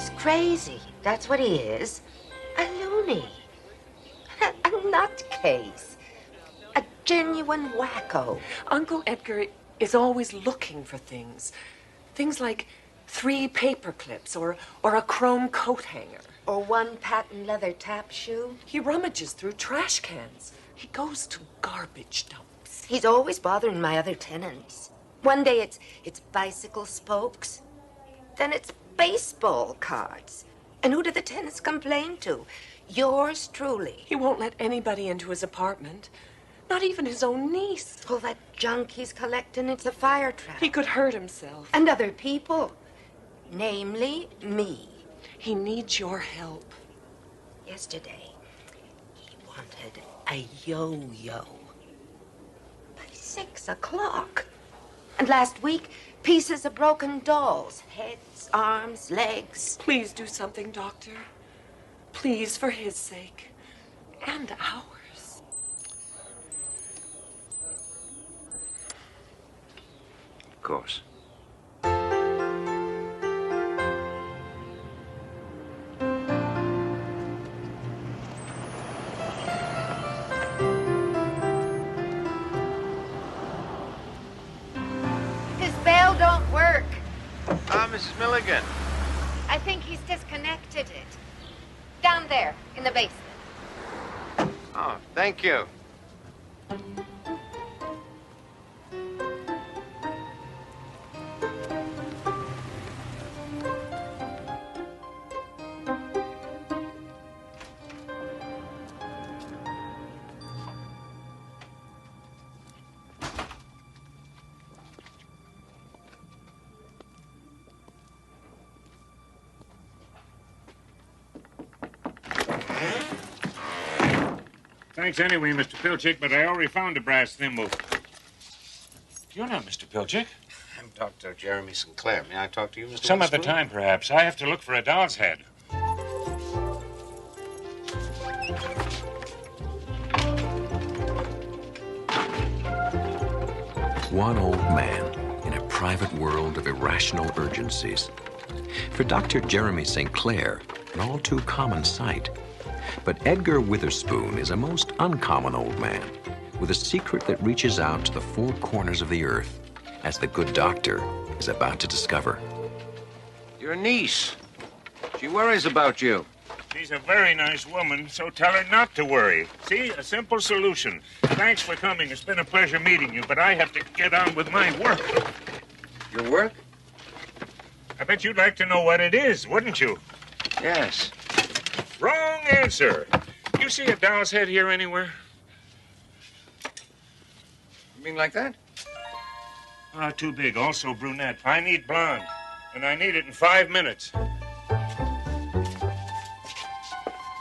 He's crazy. That's what he is. A loony. A nutcase. A genuine wacko. Uncle Edgar is always looking for things. Things like 3 paper clips or a chrome coat hanger. Or 1 patent leather tap shoe. He rummages through trash cans. He goes to garbage dumps. He's always bothering my other tenants. One day it's bicycle spokes. Then it's baseball cards. And who do the tenants complain to? Yours truly. He won't let anybody into his apartment. Not even his own niece. All that junk he's collecting, it's a fire trap. He could hurt himself. And other people. Namely, me. He needs your help. Yesterday, he wanted a yo-yo. By 6 o'clock. And last week, pieces of broken dolls. Heads, arms, legs. Please do something, Doctor. Please, for his sake. And ours. Of course. Don't work. Mrs. Milligan. I think he's disconnected it. Down there, in the basement. Oh, thank you. Thanks anyway, Mr. Pilchick, but I already found a brass thimble. You're not Mr. Pilchick. I'm Dr. Jeremy Sinclair. May I talk to you, Mr. Some other Witherspoon? time, perhaps. I have to look for a doll's head. One old man in a private world of irrational urgencies. For Dr. Jeremy Sinclair, an all too common sight. But Edgar Witherspoon is a most uncommon old man with a secret that reaches out to the 4 corners of the earth, as the good doctor is about to discover. Your niece. She worries about you. She's a very nice woman, so tell her not to worry. See, a simple solution. Thanks for coming. It's been a pleasure meeting you, but I have to get on with my work. Your work? I bet you'd like to know what it is, wouldn't you? Yes. Wrong answer. You see a doll's head here anywhere? You mean like that? Ah, too big. Also brunette. I need blonde. And I need it in 5 minutes.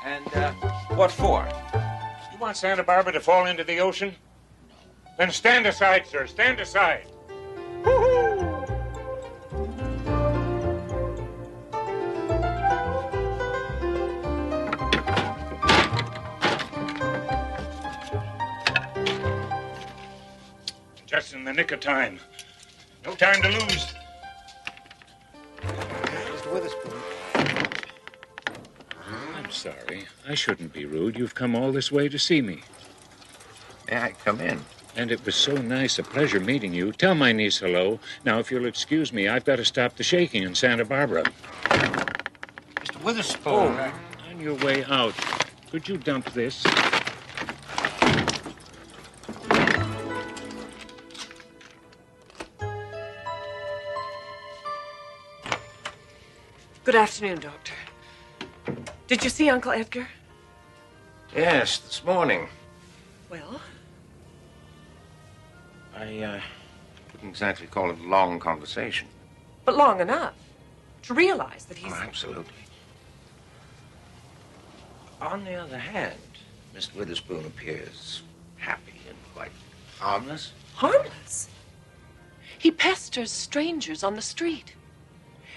And, what for? You want Santa Barbara to fall into the ocean? Then stand aside, sir. Stand aside. Woo-hoo! Just in the nick of time. No time to lose. Mr. Witherspoon. I'm sorry. I shouldn't be rude. You've come all this way to see me. May I come in? And it was so nice, a pleasure meeting you. Tell my niece hello. Now, if you'll excuse me, I've got to stop the shaking in Santa Barbara. Mr. Witherspoon. On your way out, could you dump this? Good afternoon, Doctor. Did you see Uncle Edgar? Yes, this morning. Well? I wouldn't exactly call it a long conversation. But long enough to realize that he's... Oh, absolutely. On the other hand, Mr. Witherspoon appears happy and quite harmless. Harmless? He pesters strangers on the street.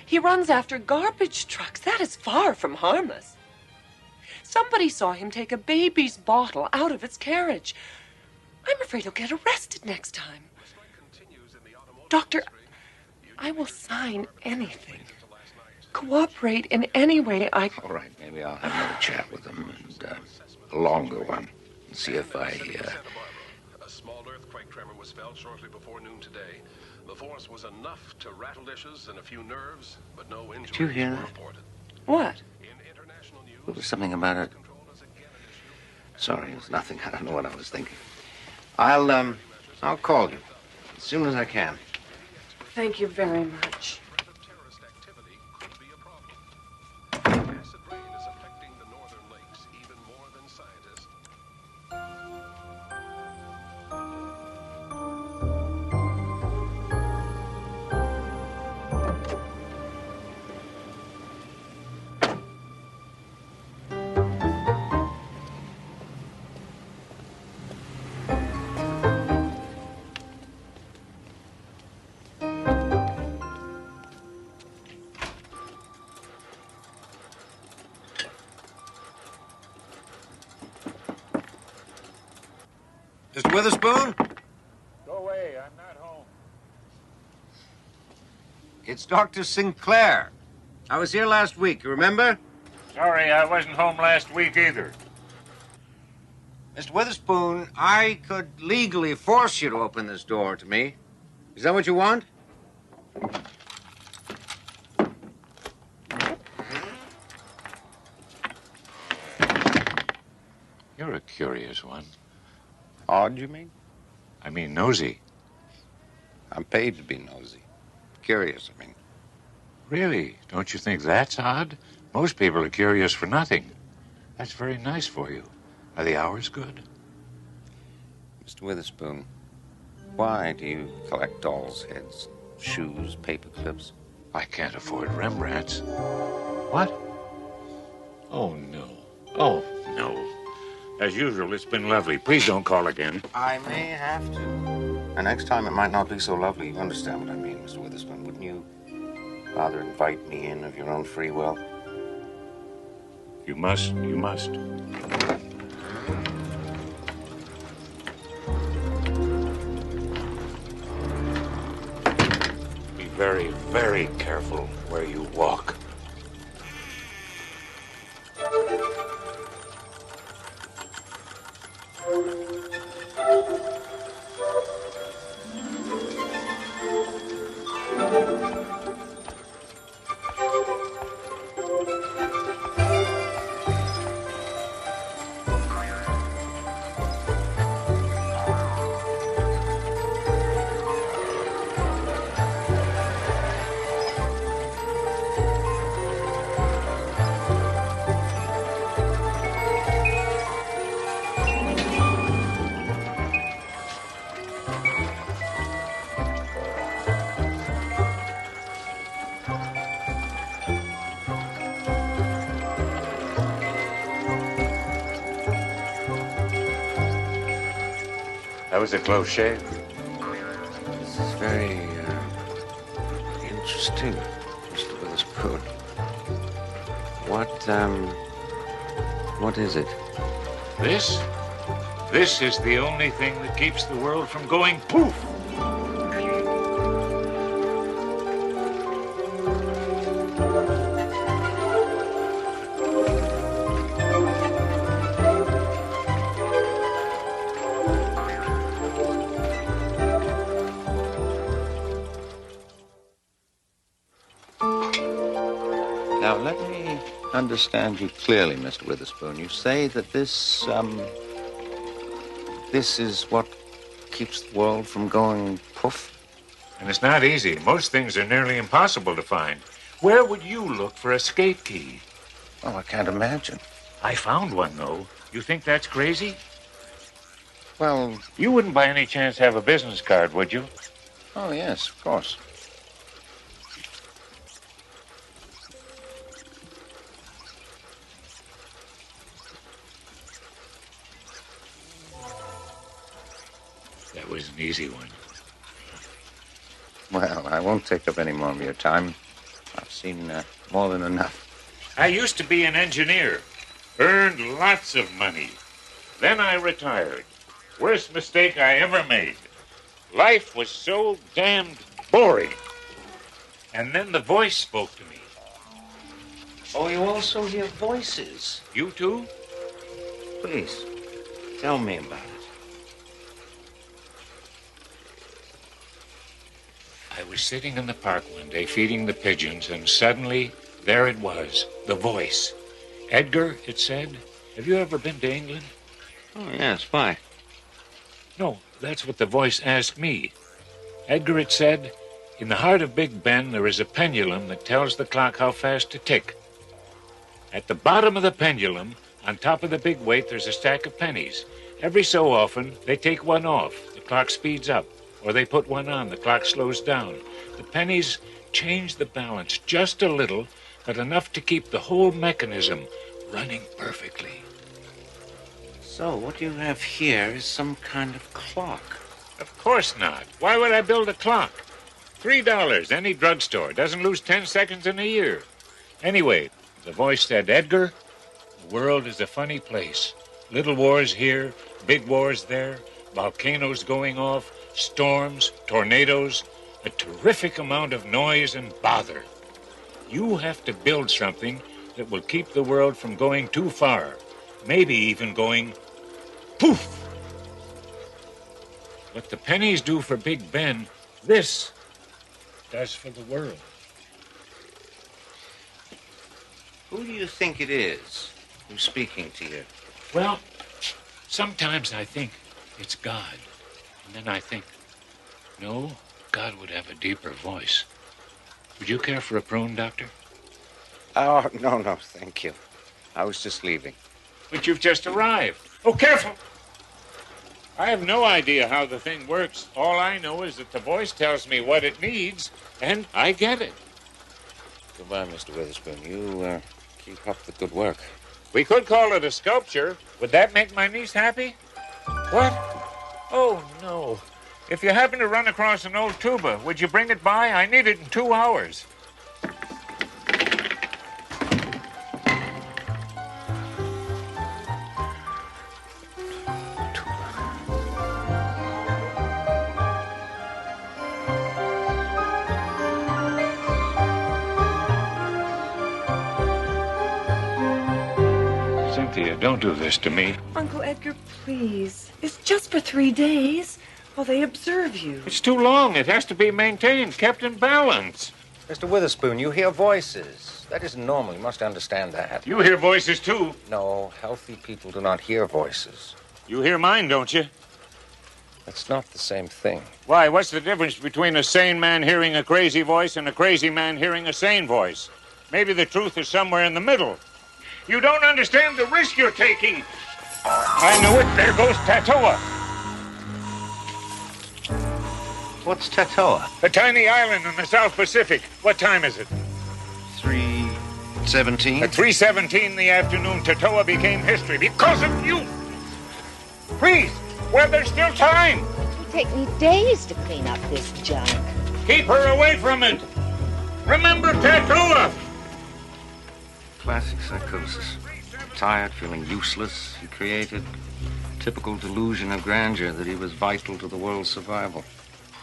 He runs after garbage trucks. That is far from harmless. Somebody saw him take a baby's bottle out of its carriage. I'm afraid he'll get arrested next time. Doctor, I will sign anything. cooperate in any way I... All right, maybe I'll have another chat with them, and a longer one, and see if I... A small earthquake tremor was felt shortly before noon today. The force was enough to rattle dishes and a few nerves, but no injuries Did you hear were that? reported. What? In international news, There was something about it. Sorry, it was nothing. I don't know what I was thinking. I'll call you as soon as I can. Thank you very much. threat of terrorist activity could be a problem. Acid rain is affecting the northern lakes even more than scientists. Mr. Witherspoon? Go away. I'm not home. It's Dr. Sinclair. I was here last week, you remember? Sorry, I wasn't home last week either. Mr. Witherspoon, I could legally force you to open this door to me. Is that what you want? You're a curious one. Odd, you mean? I mean, nosy. I'm paid to be nosy. Curious, I mean. Really? Don't you think that's odd? Most people are curious for nothing. That's very nice for you. Are the hours good? Mr. Witherspoon, why do you collect dolls' heads, shoes, paper clips? I can't afford Rembrandts. What? Oh, no. Oh, No. As usual, it's been lovely. Please don't call again. I may have to. And next time it might not be so lovely. You understand what I mean, Mr. Witherspoon, wouldn't you? Rather invite me in of your own free will. You must. You must. be very, very careful where you walk. That was a close shave. This is very, interesting, Mr. Witherspoon. What is it? This is the only thing that keeps the world from going poof. Now, let me understand you clearly, Mr. Witherspoon. You say that this is what keeps the world from going poof? And it's not easy. Most things are nearly impossible to find. Where would you look for a skate key? Oh, I can't imagine. I found one, though. You think that's crazy? Well, You wouldn't by any chance have a business card, would you? oh, yes, of course. That was an easy one. Well, I won't take up any more of your time. I've seen more than enough. I used to be an engineer. Earned lots of money. Then I retired. Worst mistake I ever made. Life was so damned boring. And then the voice spoke to me. Oh, you also hear voices. You too? Please, tell me about it. I was sitting in the park one day feeding the pigeons, and suddenly, there it was, the voice. Edgar, it said, have you ever been to England? Oh, yes, why? No, that's what the voice asked me. Edgar, it said, in the heart of Big Ben, there is a pendulum that tells the clock how fast to tick. At the bottom of the pendulum, on top of the big weight, there's a stack of pennies. Every so often, they take one off. The clock speeds up. Or they put one on. The clock slows down. The pennies change the balance just a little, but enough to keep the whole mechanism running perfectly. So, what you have here is some kind of clock. Of course not. Why would I build a clock? $3, any drugstore. Doesn't lose 10 seconds in a year. Anyway, the voice said, Edgar, the world is a funny place. Little wars here, big wars there, volcanoes going off, storms, tornadoes, a terrific amount of noise and bother. You have to build something that will keep the world from going too far, maybe even going poof. What the pennies do for Big Ben, this does for the world. Who do you think it is who's speaking to you? Well, sometimes I think it's God. And then I think, no, God would have a deeper voice. Would you care for a prune, Doctor? Oh, no, thank you. I was just leaving. But you've just arrived. Oh, careful! I have no idea how the thing works. All I know is that the voice tells me what it needs, and I get it. Goodbye, Mr. Witherspoon. You keep up the good work. We could call it a sculpture. Would that make my niece happy? What? Oh, no. If you happen to run across an old tuba, would you bring it by? I need it in 2 hours. Cynthia, don't do this to me. Uncle Edgar, please. It's just for 3 days while they observe you. It's too long. It has to be maintained, kept in balance. Mr. Witherspoon, you hear voices. That isn't normal. You must understand that. You hear voices, too. No, healthy people do not hear voices. You hear mine, don't you? That's not the same thing. Why, what's the difference between a sane man hearing a crazy voice and a crazy man hearing a sane voice? Maybe the truth is somewhere in the middle. You don't understand the risk you're taking. I knew it. There goes Tatoa. What's Tatoa? A tiny island in the South Pacific. What time is it? 3:17. At 3:17 in the afternoon, Tatoa became history because of you. Please, well, there's still time. It'll take me days to clean up this junk. Keep her away from it. Remember Tatoa. Classic psychosis. Tired, feeling useless, he created a typical delusion of grandeur that he was vital to the world's survival.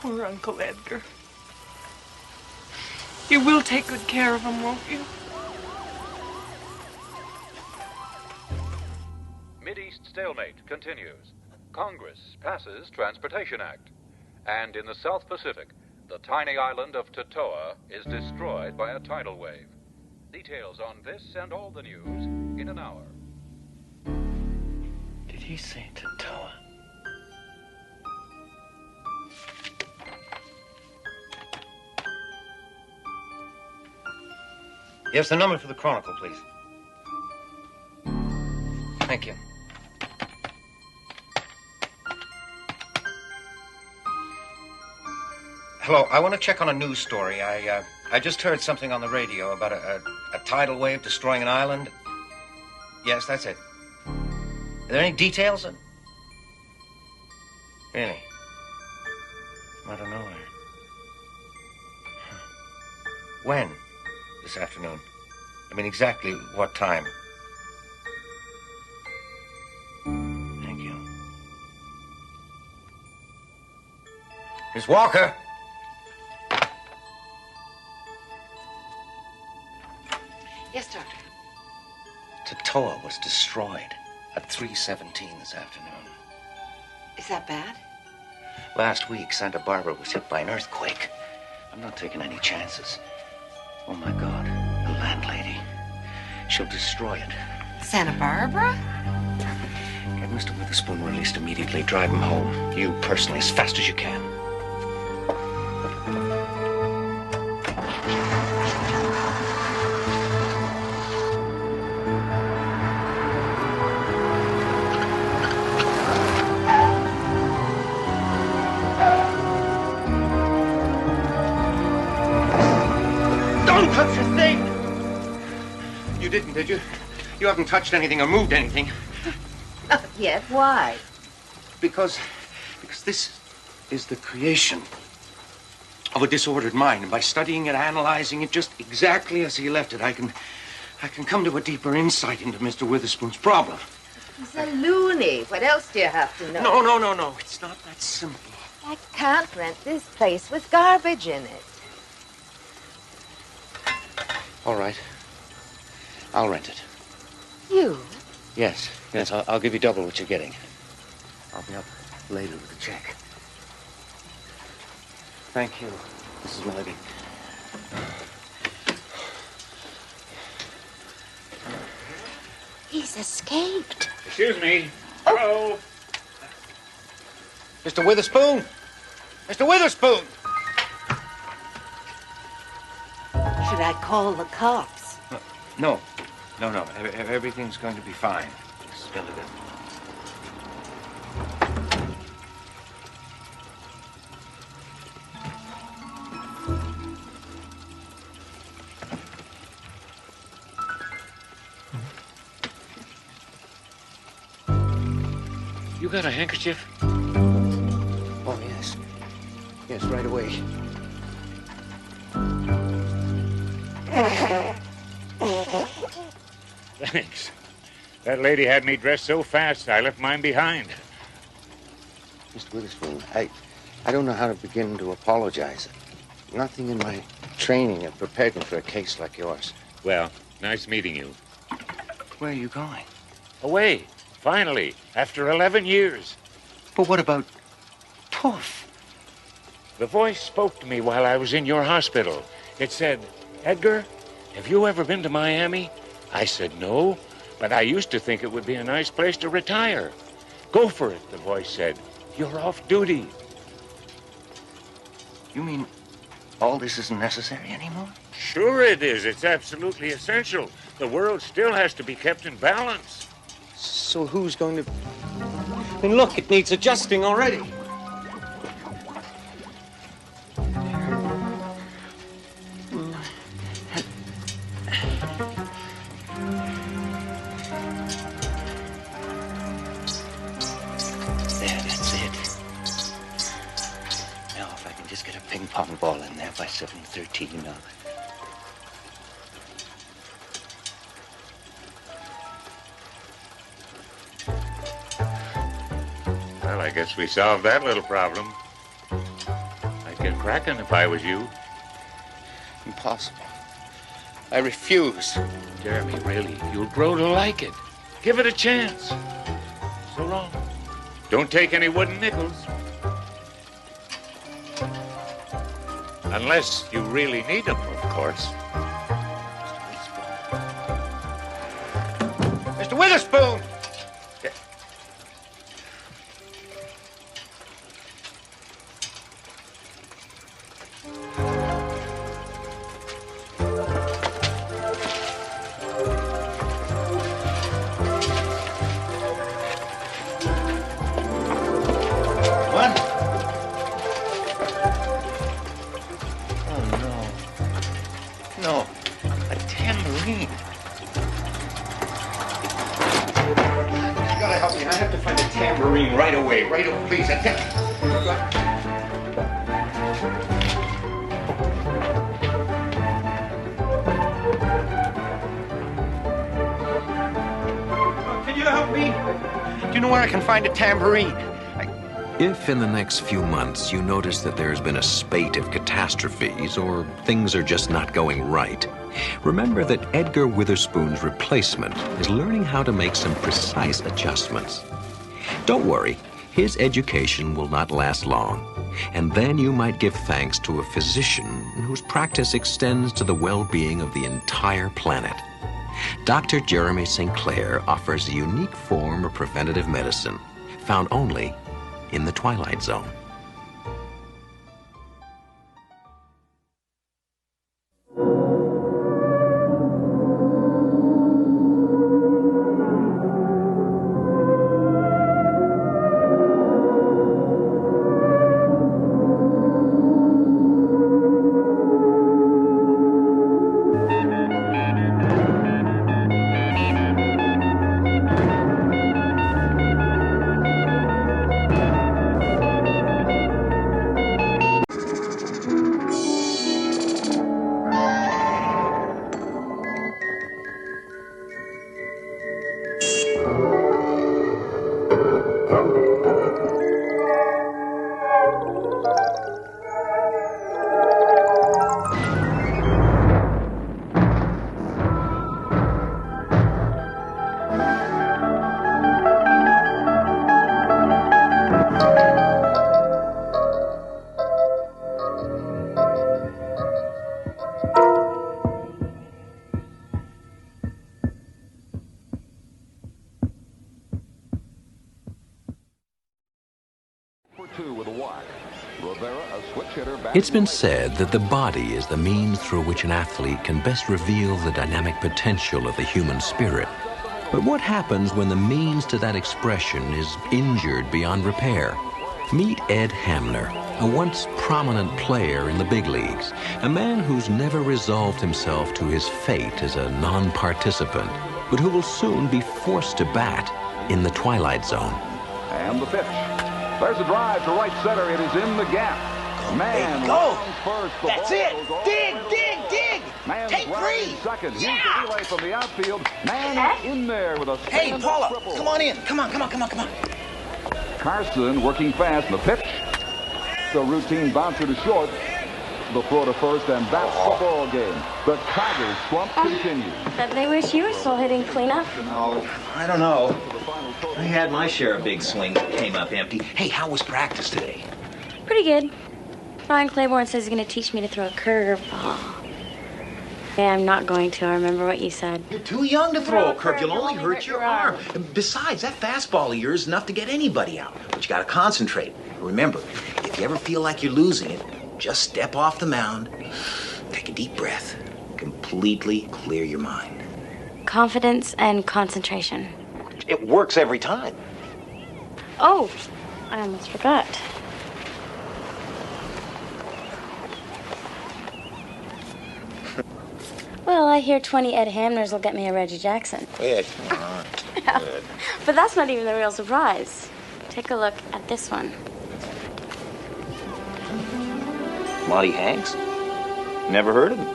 Poor Uncle Edgar. You will take good care of him, won't you? Mideast stalemate continues. Congress passes Transportation Act. And in the South Pacific, the tiny island of Tatoa is destroyed by a tidal wave. Details on this and all the news in an hour. Did he say Tatoa? Yes, the number for the Chronicle, please. Thank you. Hello, I want to check on a news story. I just heard something on the radio about a tidal wave destroying an island. Yes, that's it. Are there any details? Really? I don't know. When? This afternoon? I mean, exactly what time? Thank you. Miss Walker! Yes, Doctor. Tatoa was destroyed at 3:17 this afternoon. Is that bad? Last week, Santa Barbara was hit by an earthquake. I'm not taking any chances. Oh, my God. The landlady. She'll destroy it. Santa Barbara? Get Mr. Witherspoon released immediately. Drive him home. You personally, as fast as you can. Don't touch the thing! You didn't, did you? You haven't touched anything or moved anything. Not yet. Why? Because this is the creation of a disordered mind. And by studying it, analyzing it just exactly as he left it, I can come to a deeper insight into Mr. Witherspoon's problem. He's a loony. What else do you have to know? No. It's not that simple. I can't rent this place with garbage in it. All right. I'll rent it. You? Yes. I'll give you double what you're getting. I'll be up later with a check. Thank you, Mrs. Milligan. He's escaped. Excuse me. Hello. Mr. Witherspoon! Mr. Witherspoon! Should I call the cops? No. Everything's going to be fine. Mrs. Milligan. You got a handkerchief? Oh, yes. Yes, right away. Thanks. That lady had me dressed so fast, I left mine behind. Mr. Witherspoon, I don't know how to begin to apologize. Nothing in my training had prepared me for a case like yours. Well, nice meeting you. Where are you going? Away, finally, after 11 years. But what about Puff? The voice spoke to me while I was in your hospital. It said, "Edgar, have you ever been to Miami?" I said, "No, but I used to think it would be a nice place to retire." "Go for it," the voice said. "You're off duty." You mean all this isn't necessary anymore? Sure it is. It's absolutely essential. The world still has to be kept in balance. So who's going to... I mean, look, it needs adjusting already. Just get a ping pong ball in there by 7:13. Well, I guess we solved that little problem. I'd get cracking if I was you. Impossible. I refuse. Jeremy, really, you'll grow to like it. Give it a chance. So long. Don't take any wooden nickels. Unless you really need them, of course. Mr. Witherspoon! No, a tambourine. You gotta help me. I have to find a tambourine right away. Right away, please. Can you help me? Do you know where I can find a tambourine? If in the next few months you notice that there's been a spate of catastrophes or things are just not going right, remember that Edgar Witherspoon's replacement is learning how to make some precise adjustments. Don't worry, his education will not last long, and then you might give thanks to a physician whose practice extends to the well-being of the entire planet. Dr. Jeremy St. Clair offers a unique form of preventative medicine found only in the Twilight Zone. It's been said that the body is the means through which an athlete can best reveal the dynamic potential of the human spirit. But what happens when the means to that expression is injured beyond repair? Meet Ed Hamner, a once prominent player in the big leagues, a man who's never resolved himself to his fate as a non-participant, but who will soon be forced to bat in the Twilight Zone. And the pitch. There's a drive to right center. It is in the gap. Man, go! First, That's it! Dig, dig, dig! Take three! Second. Here's the relay from the outfield. Man in there with a Hey, Paula, triple. come on in. Come on. Carson working fast. The pitch. The routine bouncer to short. The throw to first, and that's the ball game. The Tigers' slump continues. Bet they wish you were still hitting cleanup. Oh, I don't know. I had my share of big swings that came up empty. Hey, how was practice today? Pretty good. Ryan Claiborne says he's going to teach me to throw a curveball. Yeah, I'm not going to. I remember what you said. You're too young to throw a curve. You'll only hurt your arm. And besides, that fastball of yours is enough to get anybody out. But you got to concentrate. Remember, if you ever feel like you're losing it, just step off the mound, take a deep breath, completely clear your mind. Confidence and concentration. It works every time. Oh, I almost forgot. Well, I hear 20 Ed Hamners will get me a Reggie Jackson. Ed, come on. Good. But that's not even the real surprise. Take a look at this one. Monty Hanks? Never heard of him.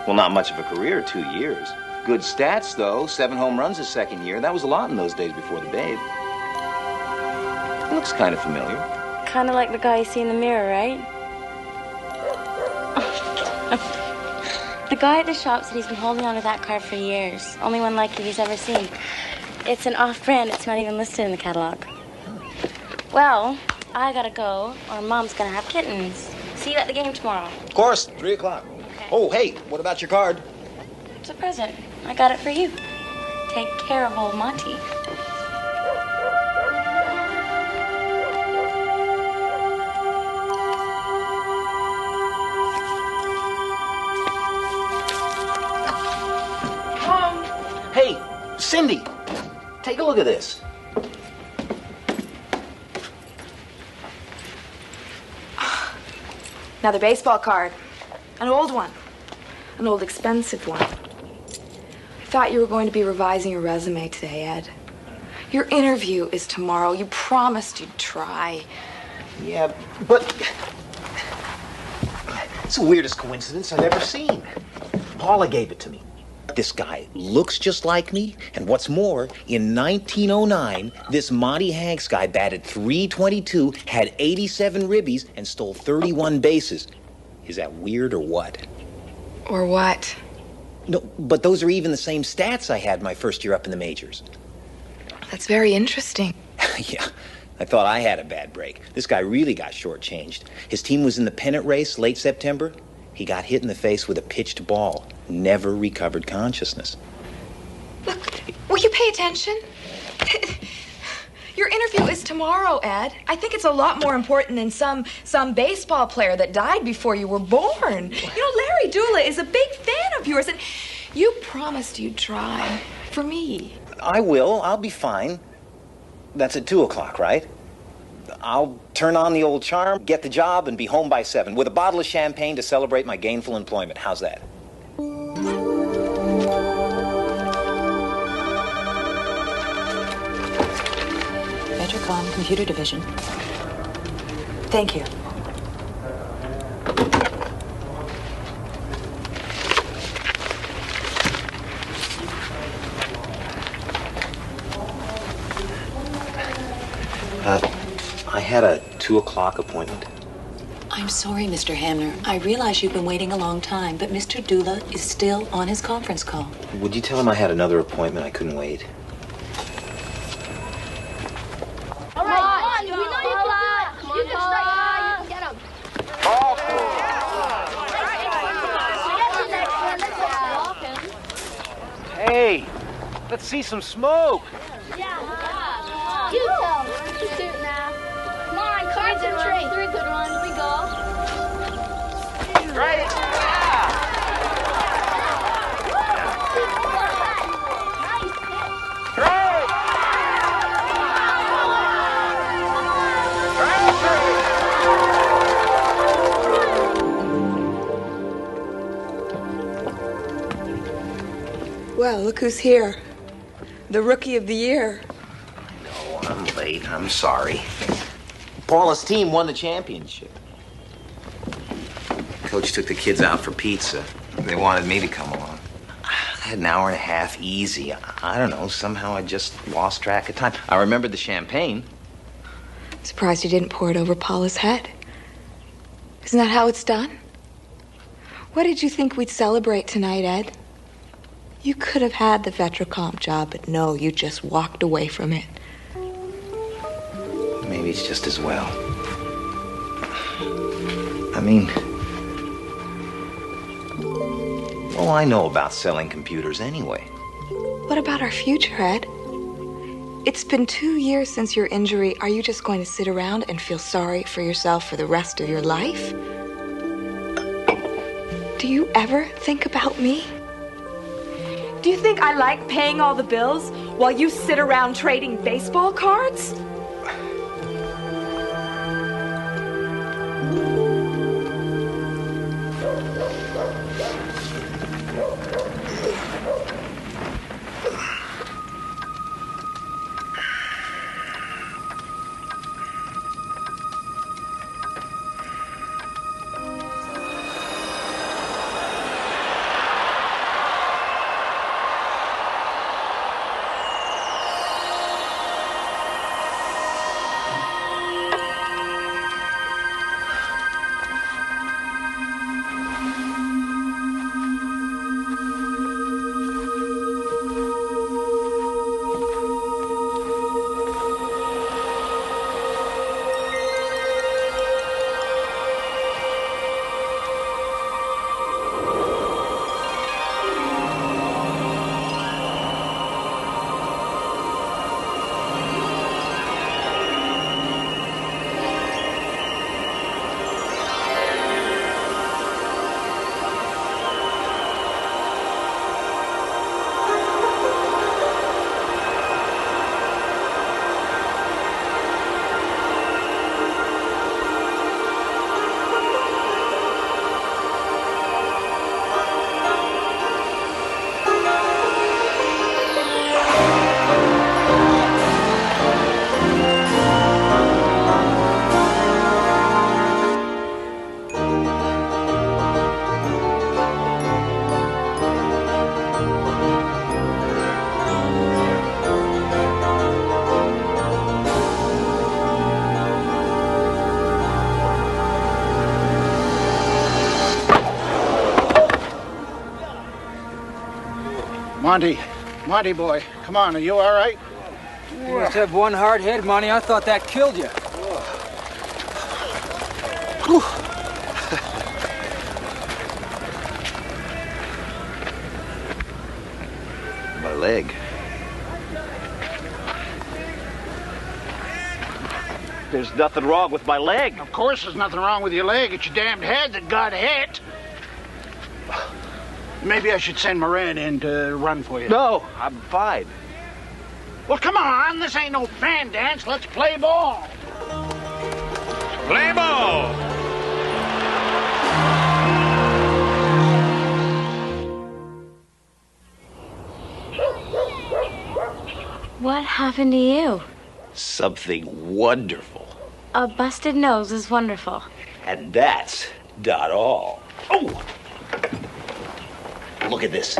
Well, not much of a career, 2 years. Good stats, though. 7 home runs his second year. That was a lot in those days before the Babe. He looks kind of familiar. Kind of like the guy you see in the mirror, right? The guy at the shop said he's been holding on to that car for years. Only one like it he's ever seen. It's an off-brand. It's not even listed in the catalog. Well, I gotta go, or Mom's gonna have kittens. See you at the game tomorrow. Of course, 3 o'clock. Okay. Oh, hey, what about your card? It's a present. I got it for you. Take care of old Monty. Hey, Cindy, take a look at this. Another baseball card. An old one. An old expensive one. I thought you were going to be revising your resume today, Ed. Your interview is tomorrow. You promised you'd try. Yeah, but it's the weirdest coincidence I've ever seen. Paula gave it to me. This guy looks just like me, and what's more, in 1909, this Monty Hanks guy batted .322, had 87 ribbies, and stole 31 bases. Is that weird or what? Or what? No, but those are even the same stats I had my first year up in the majors. That's very interesting. Yeah, I thought I had a bad break. This guy really got shortchanged. His team was in the pennant race late September. He got hit in the face with a pitched ball. Never recovered consciousness. Look, will you pay attention? Your interview is tomorrow, Ed. I think it's a lot more important than some baseball player that died before you were born. You know, Larry Dula is a big fan of yours, and you promised you'd try for me. I will. I'll be fine. That's at 2 o'clock, right? I'll turn on the old charm, get the job, and be home by 7 with a bottle of champagne to celebrate my gainful employment. How's that? Vetricom Computer Division. Thank you. I had a 2 o'clock appointment. I'm sorry, Mr. Hamner. I realize you've been waiting a long time, but Mr. Dula is still on his conference call. Would you tell him I had another appointment? I couldn't wait. All right, we know you can do it. Come on, you can strike high. You can get him. Hey, let's see some smoke. You tell him. You shoot now. Come on, concentrate. 3 good ones. We go. Right. Well, look who's here. The Rookie of the Year. No, I'm late. I'm sorry. Paula's team won the championship. Coach took the kids out for pizza. They wanted me to come along. I had an hour and a half easy. I don't know. Somehow I just lost track of time. I remembered the champagne. Surprised you didn't pour it over Paula's head. Isn't that how it's done? What did you think we'd celebrate tonight, Ed? You could have had the Vetricom job, but no, you just walked away from it. Maybe it's just as well. I mean, all I know about selling computers anyway. What about our future, Ed? It's been 2 years since your injury. Are you just going to sit around and feel sorry for yourself for the rest of your life? Do you ever think about me? Do you think I like paying all the bills while you sit around trading baseball cards? Monty boy, come on, are you all right? You must have one hard head, Monty. I thought that killed you. My leg. There's nothing wrong with my leg. Of course there's nothing wrong with your leg. It's your damned head that got hit. Maybe I should send Moran in to run for you. No, I'm fine. Well, come on. This ain't no fan dance. Let's play ball. Play ball! What happened to you? Something wonderful. A busted nose is wonderful. And that's not all. Oh! Look at this.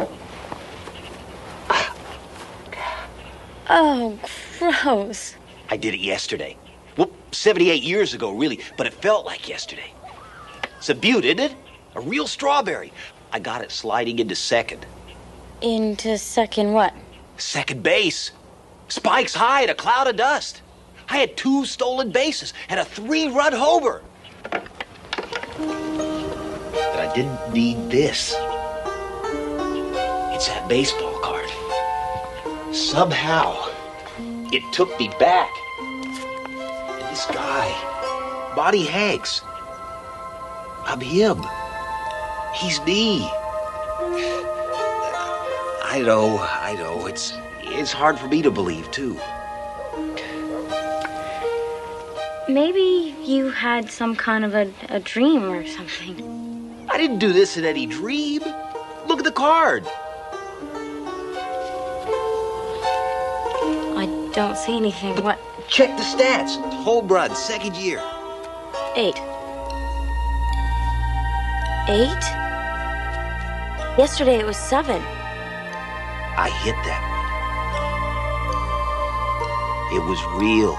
Oh, gross. I did it yesterday. Well, 78 years ago, really, but it felt like yesterday. It's a beaut, isn't it? A real strawberry. I got it sliding into second. Into second what? Second base. Spikes high in a cloud of dust. I had 2 stolen bases and a 3-run homer. But I didn't need this. It's that baseball card. Somehow, it took me back. And this guy, Bonnie Hanks, I'm him. He's me. I know. It's hard for me to believe, too. Maybe you had some kind of a dream or something. I didn't do this in any dream. Look at the card. I don't see anything. What? Check the stats. Home run, second year. 8. 8? Yesterday it was 7. I hit that one. It was real.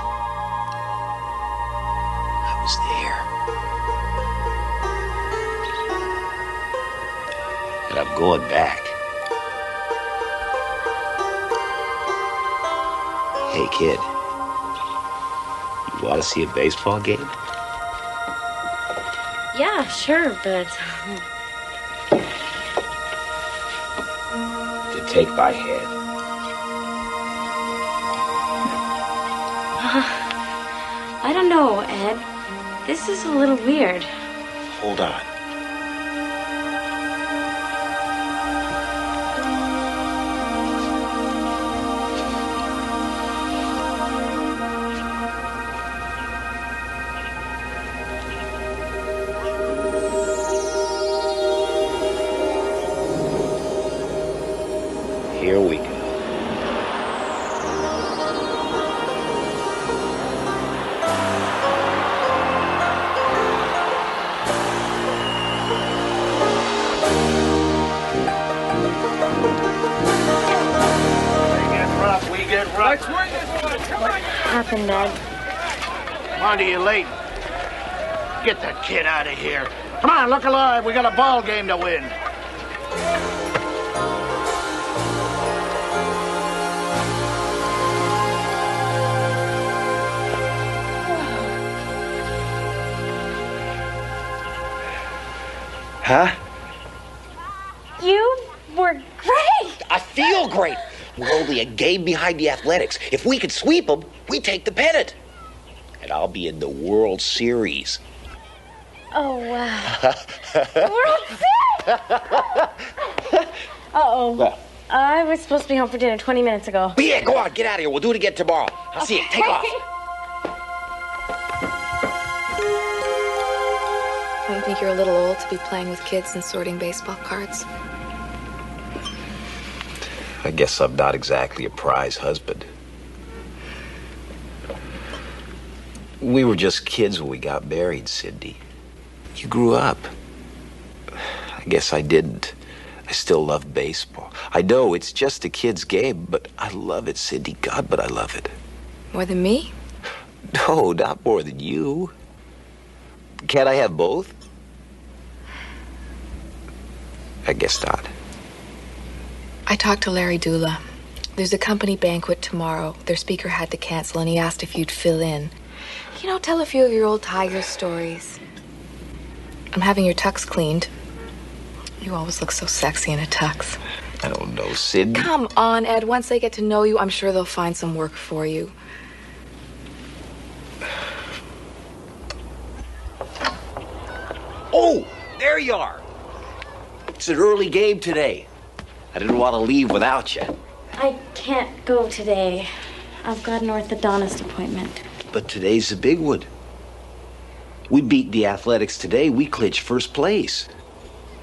I was there. And I'm going back. Hey, kid. You want to see a baseball game? Yeah, sure, but... To take my hand. I don't know, Ed. This is a little weird. Hold on. Here we go. We get rough. Let's win this one. Come on. Happened, Ed. Monty, you're late. Get that kid out of here. Come on, look alive. We got a ball game to win. Huh? You were great. I feel great. We're only a game behind the Athletics. If we could sweep them, we take the pennant. And I'll be in the World Series. Oh, wow. World Series! Uh-oh. Well. I was supposed to be home for dinner 20 minutes ago. But yeah, go on, get out of here. We'll do it again tomorrow. I'll see you. Take off. Don't you think you're a little old to be playing with kids and sorting baseball cards? I guess I'm not exactly a prize husband. We were just kids when we got married, Cindy. You grew up. I guess I didn't. I still love baseball. I know it's just a kid's game, but I love it, Cindy. God, but I love it. More than me? No, not more than you. Can't I have both? I guess not. I talked to Larry Dula. There's a company banquet tomorrow. Their speaker had to cancel, and he asked if you'd fill in. You know, tell a few of your old Tiger stories. I'm having your tux cleaned. You always look so sexy in a tux. I don't know, Sid. Come on, Ed. Once they get to know you, I'm sure they'll find some work for you. Oh, there you are. It's an early game today. I didn't want to leave without you. I can't go today. I've got an orthodontist appointment. But today's the big one. We beat the Athletics today. We clinched first place.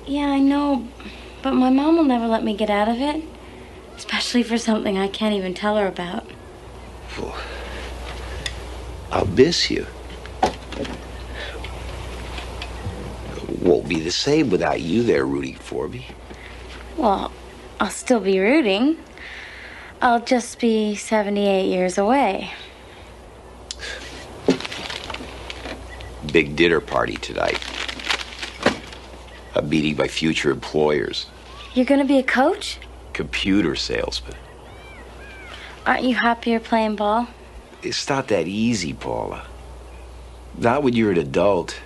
Yeah, I know, but my mom will never let me get out of it. Especially for something I can't even tell her about. I'll miss you. Won't be the same without you there rooting for me. Well, I'll still be rooting. I'll just be 78 years away. Big dinner party tonight. I'm meeting my future employers. You're gonna be a coach? Computer salesman. Aren't you happier playing ball? It's not that easy, Paula. Not when you're an adult.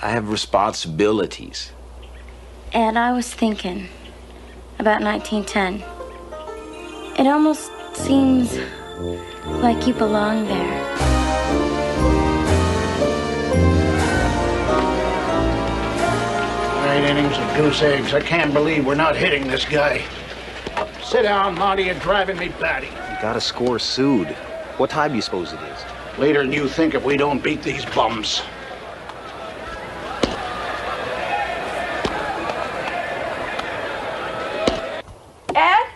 I have responsibilities. And I was thinking about 1910. It almost seems like you belong there. 8 innings of goose eggs. I can't believe we're not hitting this guy. Sit down, Monty. You're driving me batty. You gotta score soon. What time do you suppose it is? Later than you think if we don't beat these bums. Ed?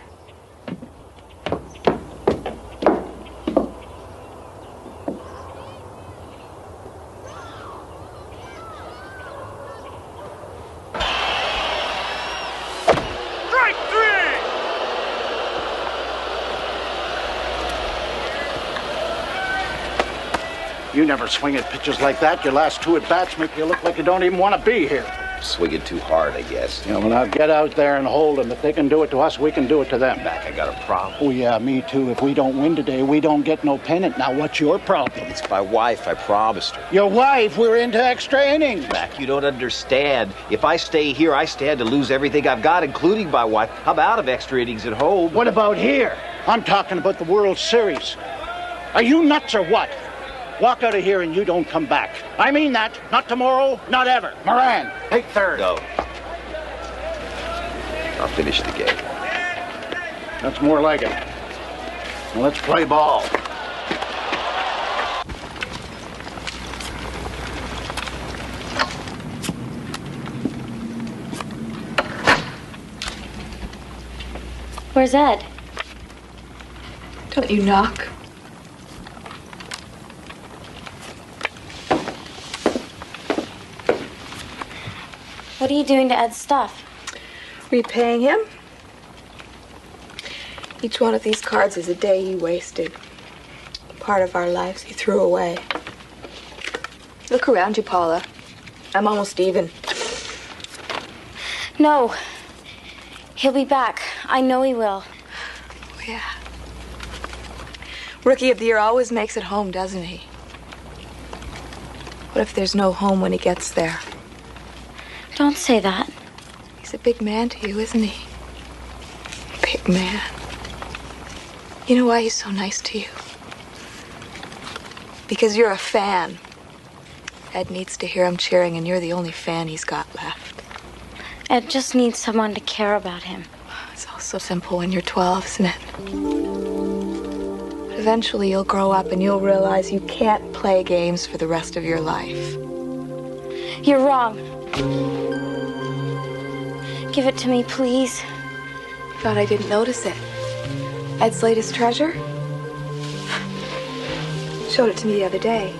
You never swing at pitches like that. Your last 2 at-bats make you look like you don't even want to be here. Swinging too hard, I guess. Yeah, well, now get out there and hold them. If they can do it to us, we can do it to them. Mac, I got a problem. Oh, yeah, me too. If we don't win today, we don't get no pennant. Now, what's your problem? It's my wife. I promised her. Your wife? We're into extra innings. Mac, you don't understand. If I stay here, I stand to lose everything I've got, including my wife. I'm out of extra innings at home. What about here? I'm talking about the World Series. Are you nuts or what? Walk out of here and you don't come back. I mean that. Not tomorrow, not ever. Moran, take third. No. I'll finish the game. That's more like it. Now let's play ball. Where's Ed? Don't you knock? What are you doing to Ed's stuff? Repaying him? Each one of these cards is a day he wasted. Part of our lives he threw away. Look around you, Paula. I'm almost even. No. He'll be back. I know he will. Oh, yeah. Rookie of the Year always makes it home, doesn't he? What if there's no home when he gets there? Don't say that. He's a big man to you, isn't he? Big man. You know why he's so nice to you? Because you're a fan. Ed needs to hear him cheering, and you're the only fan he's got left. Ed just needs someone to care about him. It's all so simple when you're 12, isn't it? But eventually you'll grow up and you'll realize you can't play games for the rest of your life. You're wrong. Give it to me, please. Thought I didn't notice it. Ed's latest treasure? Showed it to me the other day.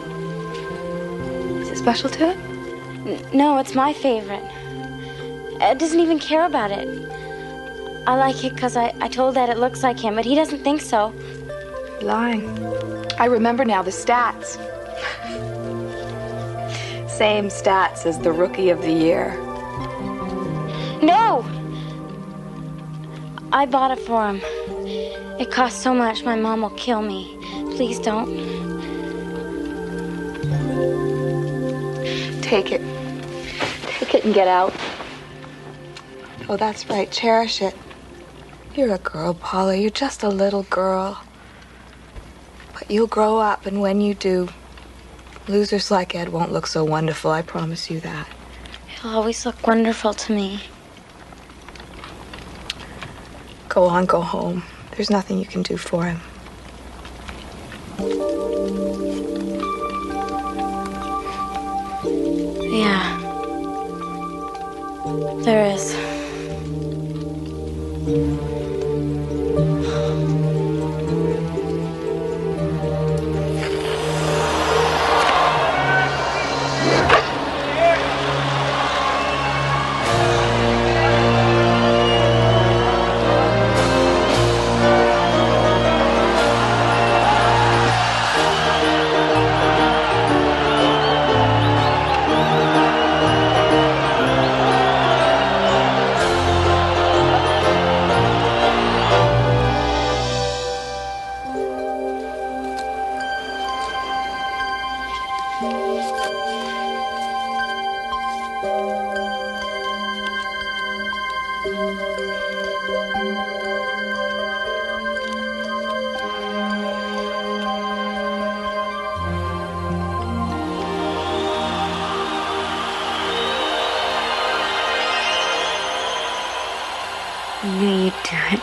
Is it special to it? No, it's my favorite. Ed doesn't even care about it. I like it because I told Ed it looks like him, but he doesn't think so. You're lying. I remember now the stats. Same stats as the Rookie of the Year. No! I bought it for him. It cost so much, my mom will kill me. Please don't. Take it. Take it and get out. Oh, that's right. Cherish it. You're a girl, Paula. You're just a little girl. But you'll grow up, and when you do, losers like Ed won't look so wonderful. I promise you that. He'll always look wonderful to me. Go on, go home. There's nothing you can do for him. Yeah. There is. I knew you'd do it.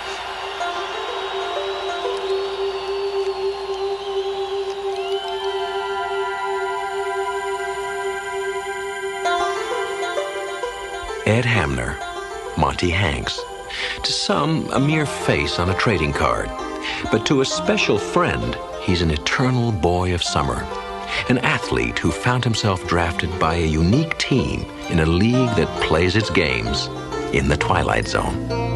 Ed Hamner, Monty Hanks. To some, a mere face on a trading card. But to a special friend, he's an eternal boy of summer. An athlete who found himself drafted by a unique team in a league that plays its games in the Twilight Zone.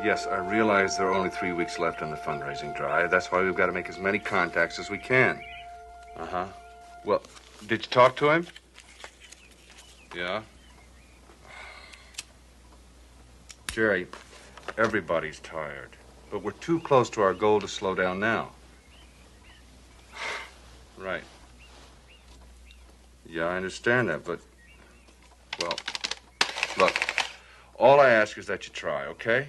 Yes, I realize there are only 3 weeks left in the fundraising drive. That's why we've got to make as many contacts as we can. Uh-huh. Well, did you talk to him? Yeah? Jerry, everybody's tired. But we're too close to our goal to slow down now. Right. Yeah, I understand that, but... Well, look, all I ask is that you try, okay?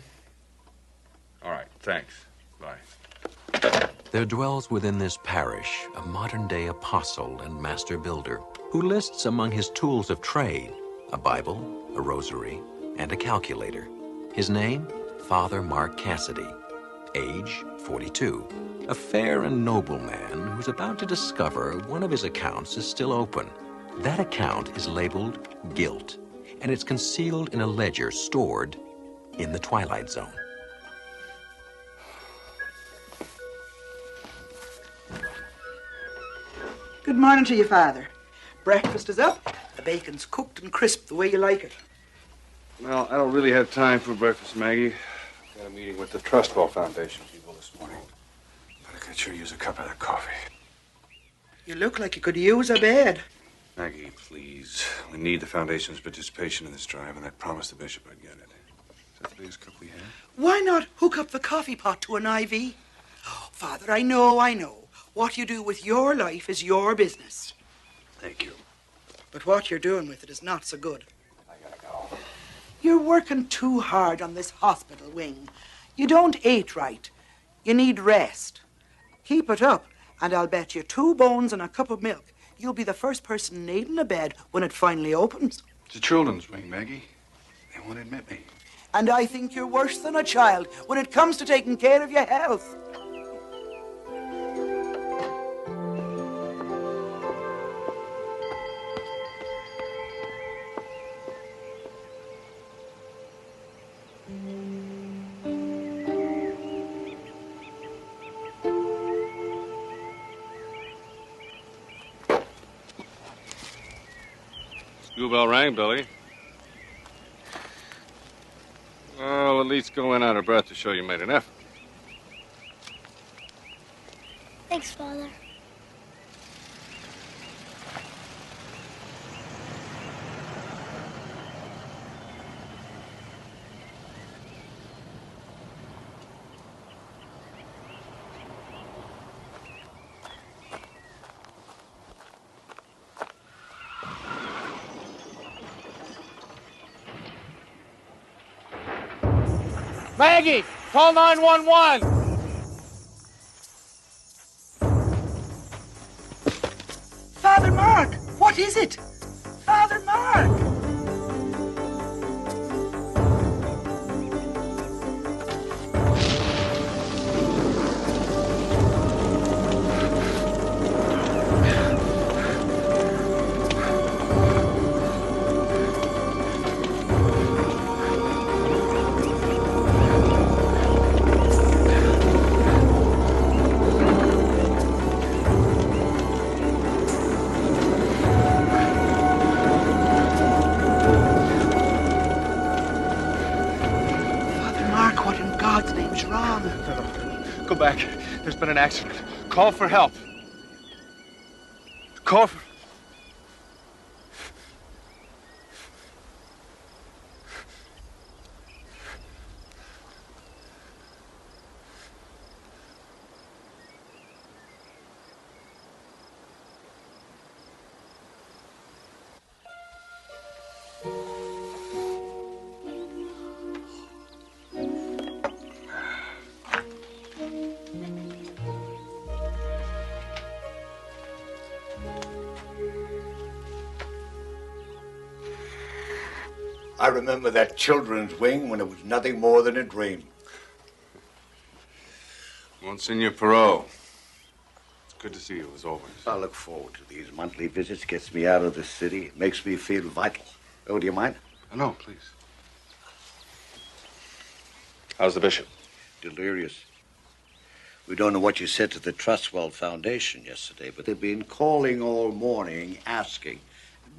All right, thanks. Bye. There dwells within this parish a modern-day apostle and master builder who lists among his tools of trade a Bible, a rosary, and a calculator. His name, Father Mark Cassidy. Age, 42. A fair and noble man who's about to discover one of his accounts is still open. That account is labeled Guilt, and it's concealed in a ledger stored in the Twilight Zone. Good morning to you, Father. Breakfast is up. The bacon's cooked and crisp the way you like it. Well, I don't really have time for breakfast, Maggie. Got a meeting with the Trustfall Foundation people this morning. But I could sure use a cup of that coffee. You look like you could use a bed. Maggie, please. We need the Foundation's participation in this drive, and I promised the bishop I'd get it. Is that the biggest cup we have? Why not hook up the coffee pot to an IV? Father, I know. What you do with your life is your business. Thank you. But what you're doing with it is not so good. I gotta go. You're working too hard on this hospital wing. You don't eat right. You need rest. Keep it up, and I'll bet you 2 bones and a cup of milk you'll be the first person needing a bed when it finally opens. It's a children's wing, Maggie. They won't admit me. And I think you're worse than a child when it comes to taking care of your health. School bell rang, Billy. Well, at least go in out of breath to show you made an effort. Thanks, Father. Maggie, call 911. Father Mark, what is it? Father Mark! Go back. There's been an accident. Call for help. Call for... I remember that children's wing when it was nothing more than a dream. Monsignor Perot. It's good to see you, as always. I look forward to these monthly visits. Gets me out of the city. It makes me feel vital. Oh, do you mind? No, please. How's the bishop? Delirious. We don't know what you said to the Trustwell Foundation yesterday, but they've been calling all morning, asking,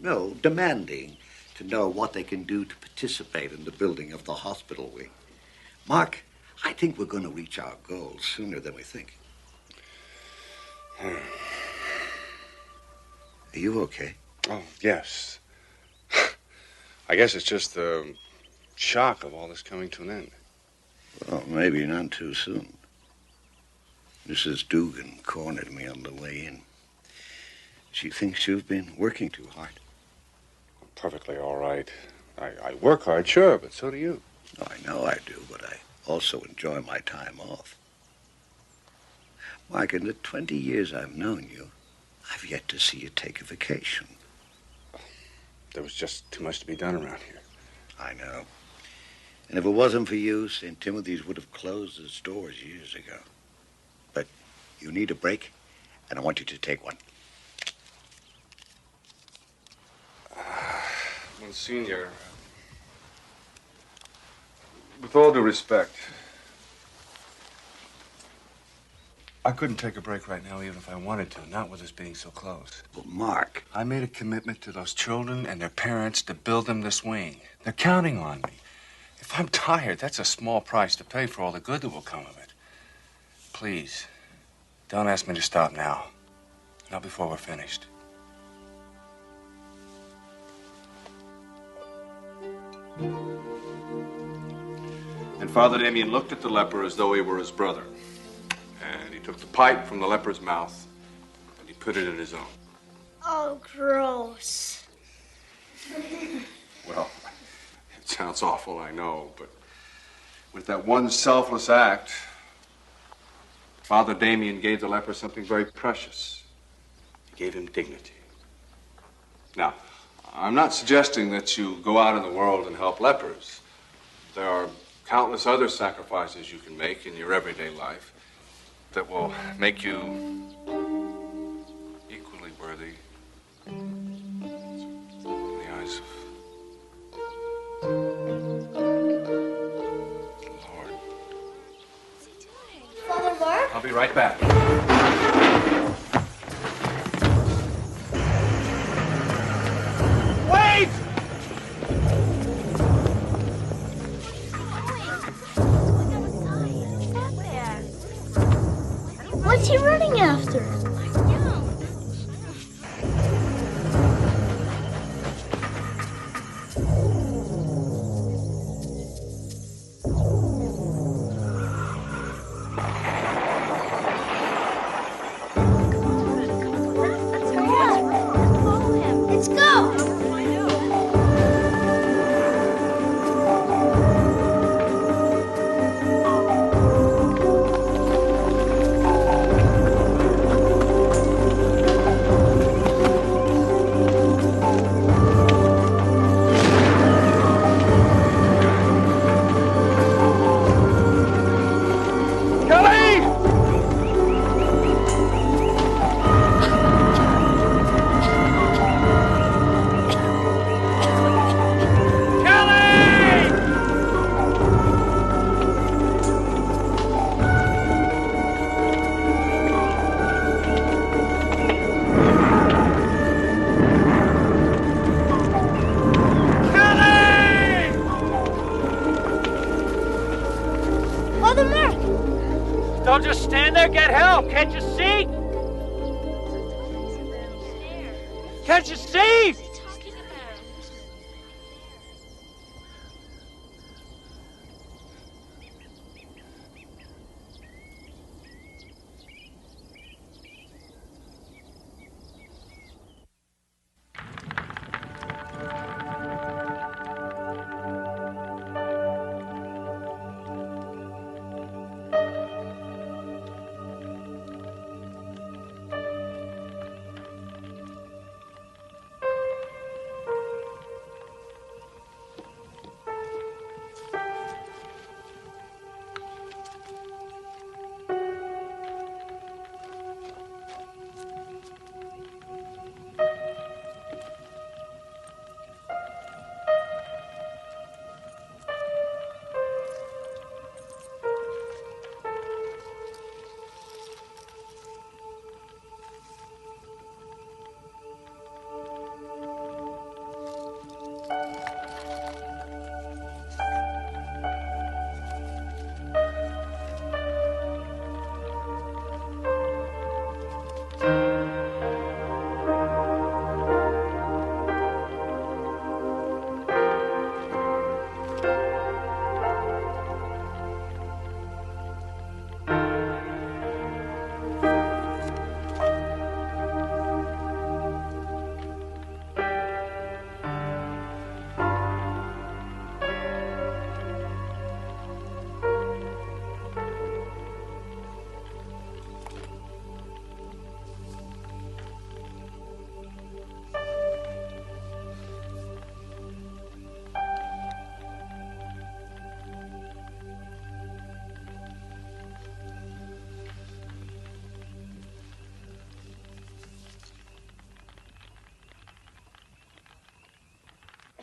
no, demanding, to know what they can do to participate in the building of the hospital wing. Mark, I think we're going to reach our goals sooner than we think. Are you okay? Oh, yes. I guess it's just the shock of all this coming to an end. Well, maybe not too soon. Mrs. Dugan cornered me on the way in. She thinks you've been working too hard. Perfectly all right. I work hard, sure, but so do you. Oh, I know I do, but I also enjoy my time off. Mark, in the 20 years I've known you, I've yet to see you take a vacation. There was just too much to be done around here. I know. And if it wasn't for you, St. Timothy's would have closed its doors years ago. But you need a break, and I want you to take one. Monsignor, with all due respect, I couldn't take a break right now even if I wanted to, not with us being so close. But Mark... I made a commitment to those children and their parents to build them this wing. They're counting on me. If I'm tired, that's a small price to pay for all the good that will come of it. Please, don't ask me to stop now. Not before we're finished. And Father Damien looked at the leper as though he were his brother. took the pipe from the leper's mouth and he put it in his own. Oh, gross. Well, it sounds awful, I know, but with that one selfless act, Father Damien gave the leper something very precious. He gave him dignity. Now, I'm not suggesting that you go out in the world and help lepers. There are countless other sacrifices you can make in your everyday life that will make you equally worthy in the eyes of the Lord. Father Mark? I'll be right back. Wait! What's he running after? Let's go! Father Mark! Don't just stand there, get help! Can't you see? Can't you see?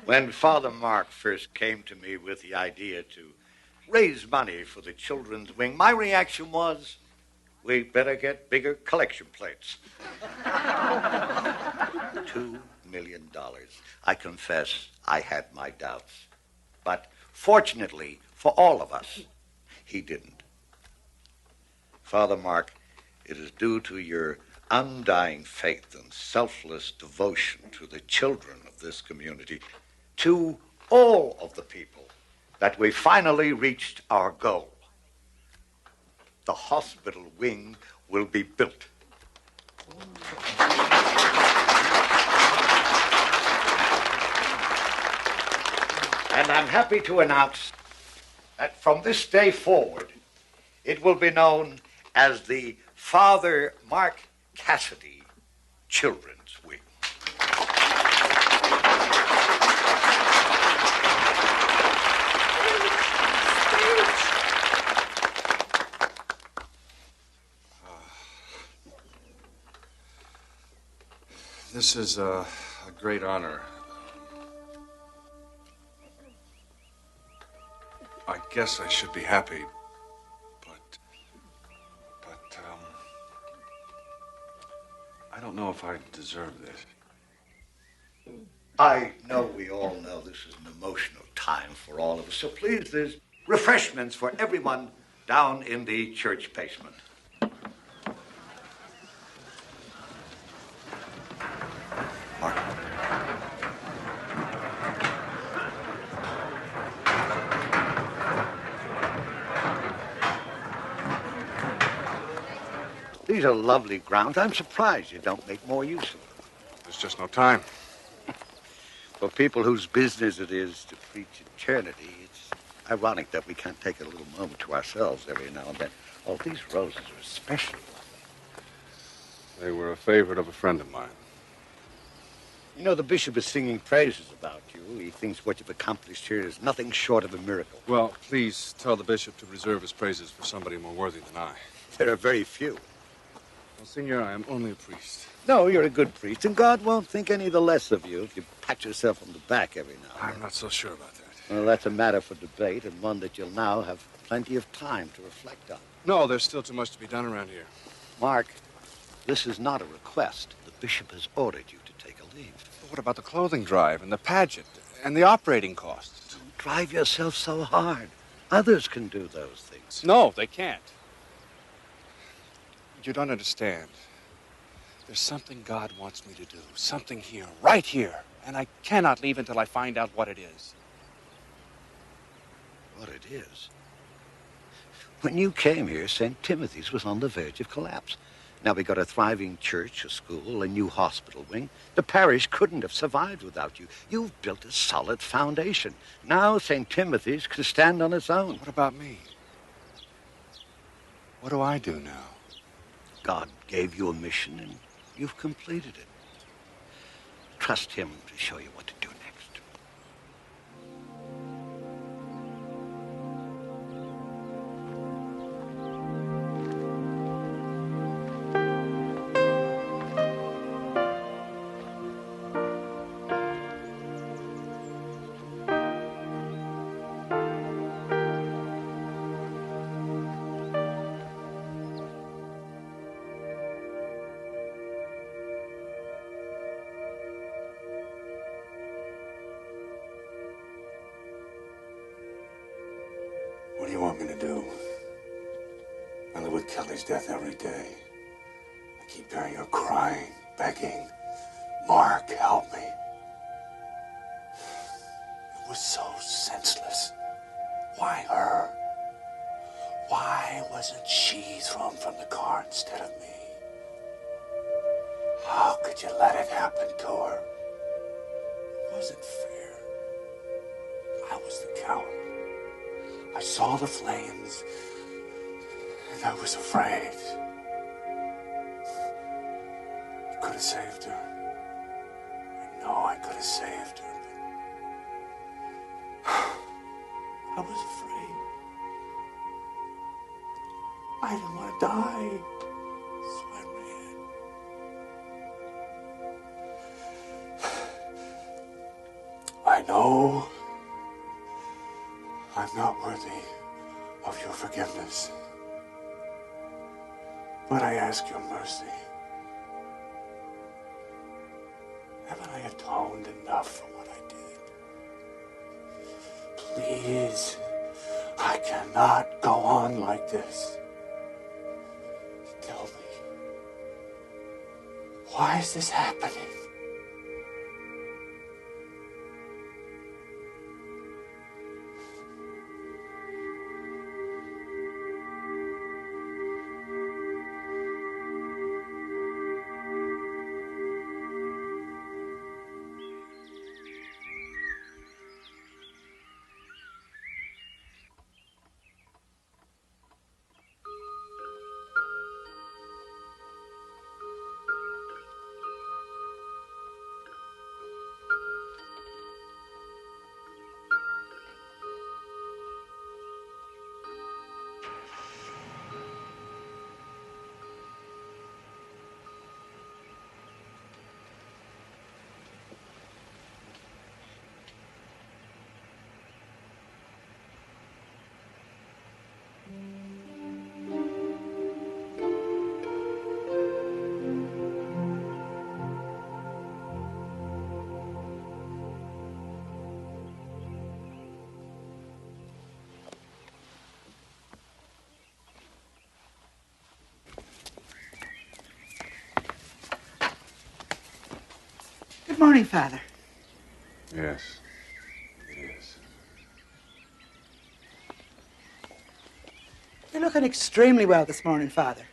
When Father Mark first came to me with the idea to raise money for the children's wing, my reaction was, we better get bigger collection plates. $2 million. I confess I had my doubts. But fortunately for all of us, he didn't. Father Mark, it is due to your undying faith and selfless devotion to the children of this community, to all of the people, that we finally reached our goal. The hospital wing will be built. And I'm happy to announce that from this day forward, it will be known as the Father Mark Cassidy Children's Wing. This is a great honor. I guess I should be happy, but I don't know if I deserve this. I know we all know this is an emotional time for all of us, so please, there's refreshments for everyone down in the church basement. These are lovely grounds. I'm surprised you don't make more use of them. There's just no time. For people whose business it is to preach eternity, it's ironic that we can't take a little moment to ourselves every now and then. Oh, these roses are special. They were a favorite of a friend of mine. You know, the bishop is singing praises about you. He thinks what you've accomplished here is nothing short of a miracle. Well, please tell the bishop to reserve his praises for somebody more worthy than I. There are very few. Well, Senor, I am only a priest. No, you're a good priest, and God won't think any the less of you if you pat yourself on the back every now and then. I'm not so sure about that. Well, that's a matter for debate, and one that you'll now have plenty of time to reflect on. No, there's still too much to be done around here. Mark, this is not a request. The bishop has ordered you to take a leave. But what about the clothing drive and the pageant and the operating costs? Don't drive yourself so hard. Others can do those things. No, they can't. You don't understand. There's something God wants me to do. Something here, right here. And I cannot leave until I find out what it is. What it is? When you came here, St. Timothy's was on the verge of collapse. Now we got a thriving church, a school, a new hospital wing. The parish couldn't have survived without you. You've built a solid foundation. Now St. Timothy's can stand on its own. What about me? What do I do now? God gave you a mission, and you've completed it. Trust him to show you what to do next. What do you want me to do? I live with Kelly's death every day. I keep hearing her crying, begging. Mark, help me. It was so senseless. Why her? Why wasn't she thrown from the car instead of me? How could you let it happen to her? It wasn't fair. I was the coward. I saw the flames, and I was afraid. You could have saved her. I know I could have saved her, but I was afraid. I didn't want to die, so I ran. I know I'm not worthy of your forgiveness, but I ask your mercy. Haven't I atoned enough for what I did? Please, I cannot go on like this. Tell me, why is this happening? Good morning, Father. Yes, it is. You're looking extremely well this morning, Father.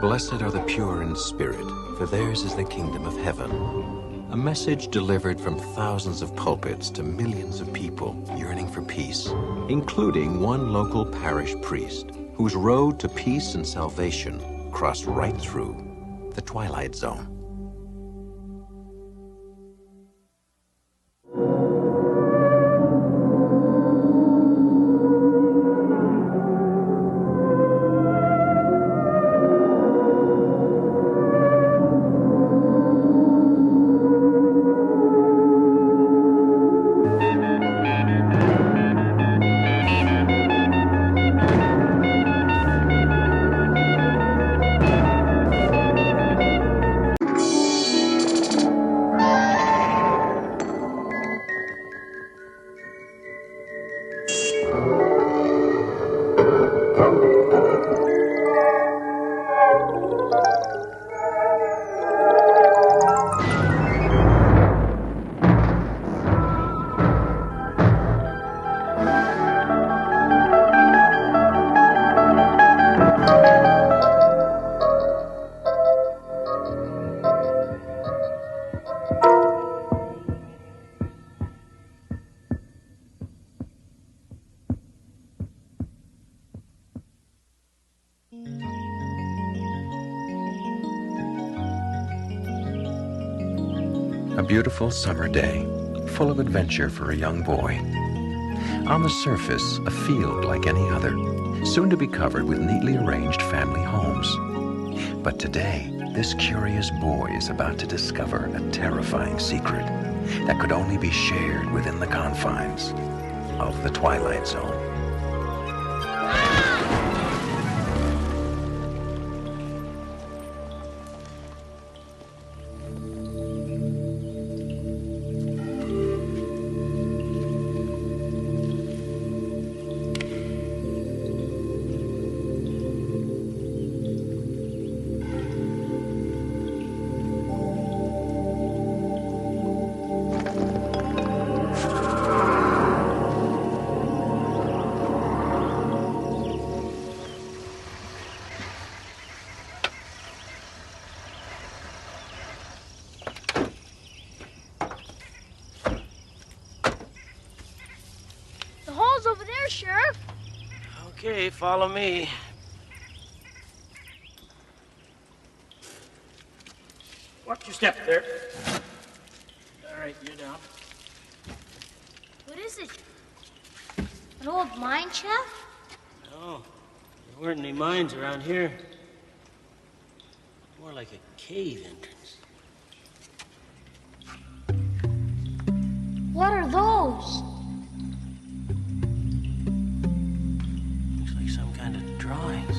Blessed are the pure in spirit, for theirs is the kingdom of heaven. A message delivered from thousands of pulpits to millions of people yearning for peace, including one local parish priest whose road to peace and salvation crossed right through the Twilight Zone. A beautiful summer day, full of adventure for a young boy. On the surface, a field like any other, soon to be covered with neatly arranged family homes. But today, this curious boy is about to discover a terrifying secret that could only be shared within the confines of the Twilight Zone. Okay, follow me. Watch your step there. All right, you're down. What is it? An old mine shaft? No, there weren't any mines around here. More like a cave entrance. What are those? Looks like some kind of drawings.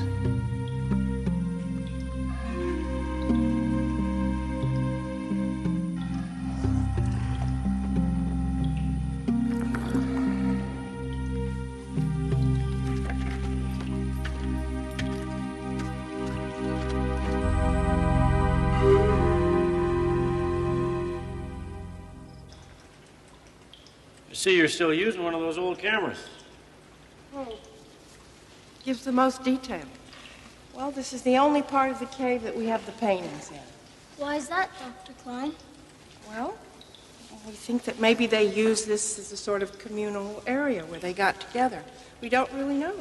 See, you're still using one of those old cameras. Oh. Gives the most detail. Well, this is the only part of the cave that we have the paintings in. Why is that, Dr. Klein? Well, we think that maybe they used this as a sort of communal area where they got together. We don't really know.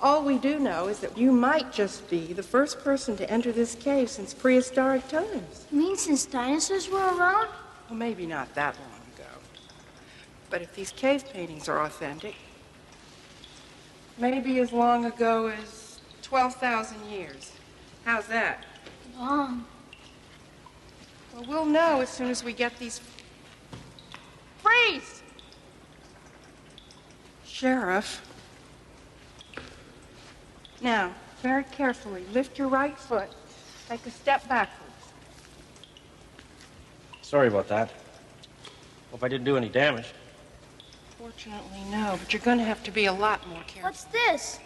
All we do know is that you might just be the first person to enter this cave since prehistoric times. You mean since dinosaurs were around? Well, maybe not that long ago. But if these cave paintings are authentic, maybe as long ago as 12,000 years. How's that? Long. Well, we'll know as soon as we get these... Freeze! Sheriff. Now, very carefully, lift your right foot. Take a step backwards. Sorry about that. Hope I didn't do any damage. Fortunately, no, but you're going to have to be a lot more careful. What's this?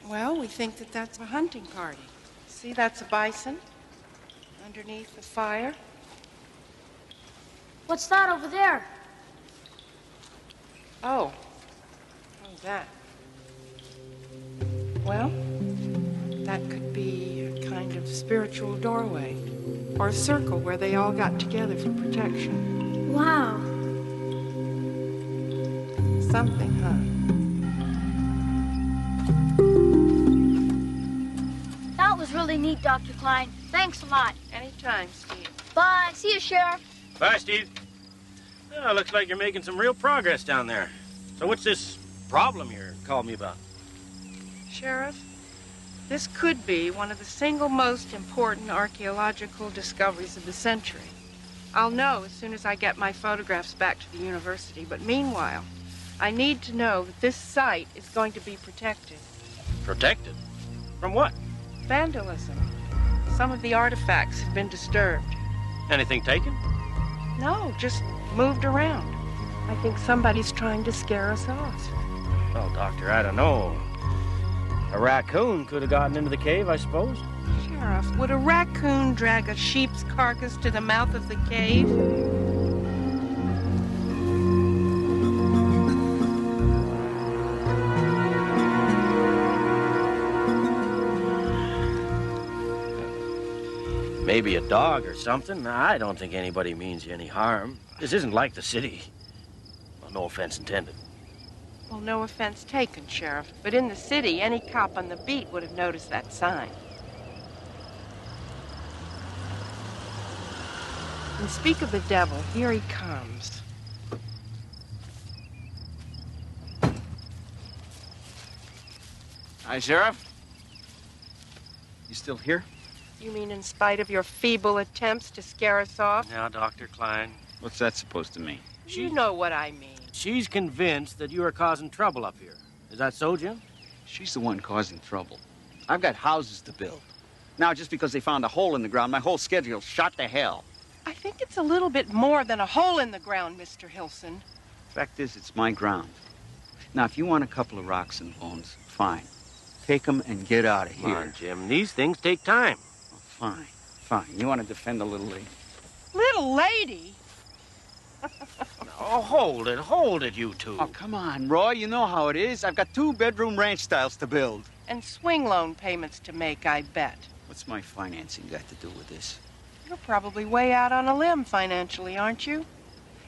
Well, we think that that's a hunting party. See, that's a bison underneath the fire. What's that over there? Oh, that. Well, that could be a kind of spiritual doorway or a circle where they all got together for protection. Wow. Something, huh? That was really neat, Dr. Klein. Thanks a lot. Anytime, Steve. Bye. See you, Sheriff. Bye, Steve. Oh, looks like you're making some real progress down there. So what's this problem you're calling me about? Sheriff, this could be one of the single most important archaeological discoveries of the century. I'll know as soon as I get my photographs back to the university, but meanwhile, I need to know that this site is going to be protected. Protected? From what? Vandalism. Some of the artifacts have been disturbed. Anything taken? No, just moved around. I think somebody's trying to scare us off. Well, Doctor, I don't know. A raccoon could have gotten into the cave, I suppose. Sheriff, would a raccoon drag a sheep's carcass to the mouth of the cave? Maybe a dog or something. I don't think anybody means you any harm. This isn't like the city. Well, no offense intended. Well, no offense taken, Sheriff. But in the city, any cop on the beat would have noticed that sign. And speak of the devil, here he comes. Hi, Sheriff. You still here? You mean in spite of your feeble attempts to scare us off? Now, Dr. Klein. What's that supposed to mean? You know what I mean. She's convinced that you are causing trouble up here. Is that so, Jim? She's the one causing trouble. I've got houses to build. Now, just because they found a hole in the ground, my whole schedule's shot to hell. I think it's a little bit more than a hole in the ground, Mr. Hilson. Fact is, it's my ground. Now, if you want a couple of rocks and bones, fine. Take them and get out of here. Come on, Jim. These things take time. Fine, fine. You want to defend the little lady? Little lady? Oh, hold it, you two. Oh, come on, Roy. You know how it is. I've got 2-bedroom ranch styles to build. And swing loan payments to make, I bet. What's my financing got to do with this? You're probably way out on a limb financially, aren't you?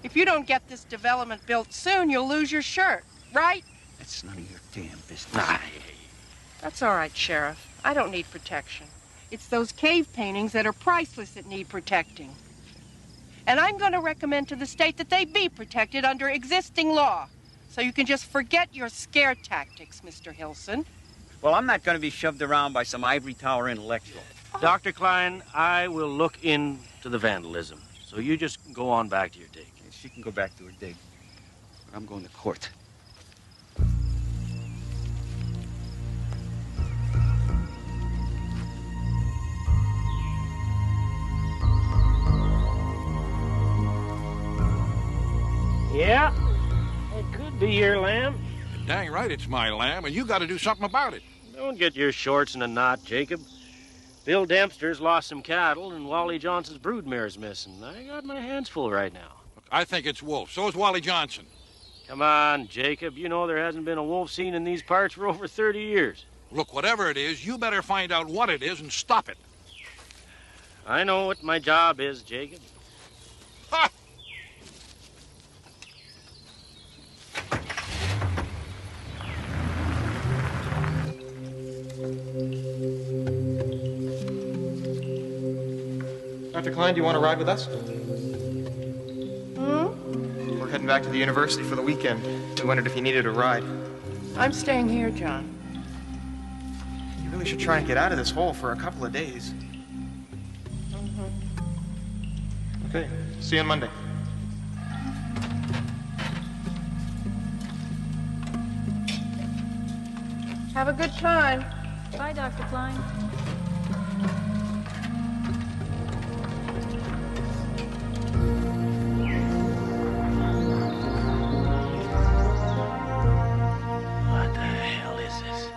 If you don't get this development built soon, you'll lose your shirt, right? That's none of your damn business. That's all right, Sheriff. I don't need protection. It's those cave paintings that are priceless that need protecting. And I'm going to recommend to the state that they be protected under existing law. So you can just forget your scare tactics, Mr. Hilson. Well, I'm not going to be shoved around by some ivory tower intellectual. Dr. Klein, I will look into the vandalism. So you just go on back to your dig. She can go back to her dig. But I'm going to court. Yeah, it could be your lamb. Dang right it's my lamb, and you got to do something about it. Don't get your shorts in a knot, Jacob. Bill Dempster's lost some cattle, and Wally Johnson's broodmare's missing. I got my hands full right now. Look, I think it's Wolf. So is Wally Johnson. Come on, Jacob. You know there hasn't been a wolf seen in these parts for over 30 years. Look, whatever it is, you better find out what it is and stop it. I know what my job is, Jacob. Ha! Dr. Klein, do you want to ride with us? We're heading back to the university for the weekend. We wondered if you needed a ride. I'm staying here, John. You really should try and get out of this hole for a couple of days. Okay, see you on Monday. Have a good time. Bye, Dr. Klein. What the hell is this?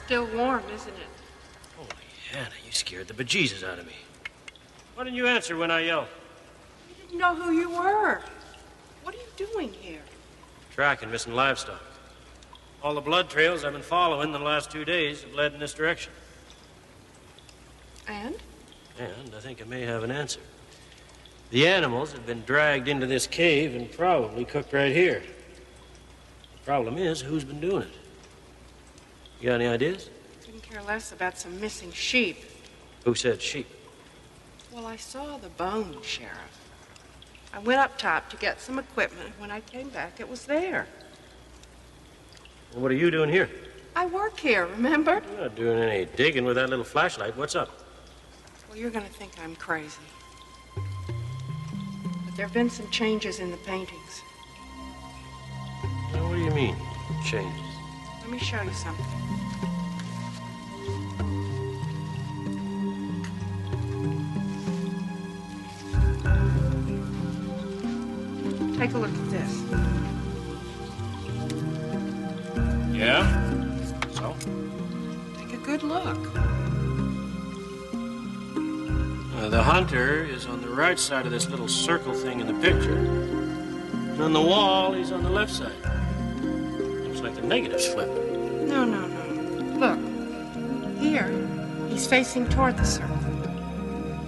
Still warm, isn't it? Holy Hannah, you scared the bejesus out of me. Why didn't you answer when I yelled? I didn't know who you were. What are you doing here? Tracking missing livestock. All the blood trails I've been following the last 2 days have led in this direction. And? And I think I may have an answer. The animals have been dragged into this cave and probably cooked right here. The problem is, who's been doing it? You got any ideas? Couldn't care less about some missing sheep. Who said sheep? Well, I saw the bone, Sheriff. I went up top to get some equipment. When I came back, it was there. What are you doing here? I work here, remember? You're not doing any digging with that little flashlight. What's up? Well, you're gonna think I'm crazy. But there have been some changes in the paintings. Now, what do you mean, changes? Let me show you something. Take a look at this. Yeah? So? Take a good look. The hunter is on the right side of this little circle thing in the picture. And on the wall, he's on the left side. Looks like the negative's flipped. No. Look. Here, he's facing toward the circle.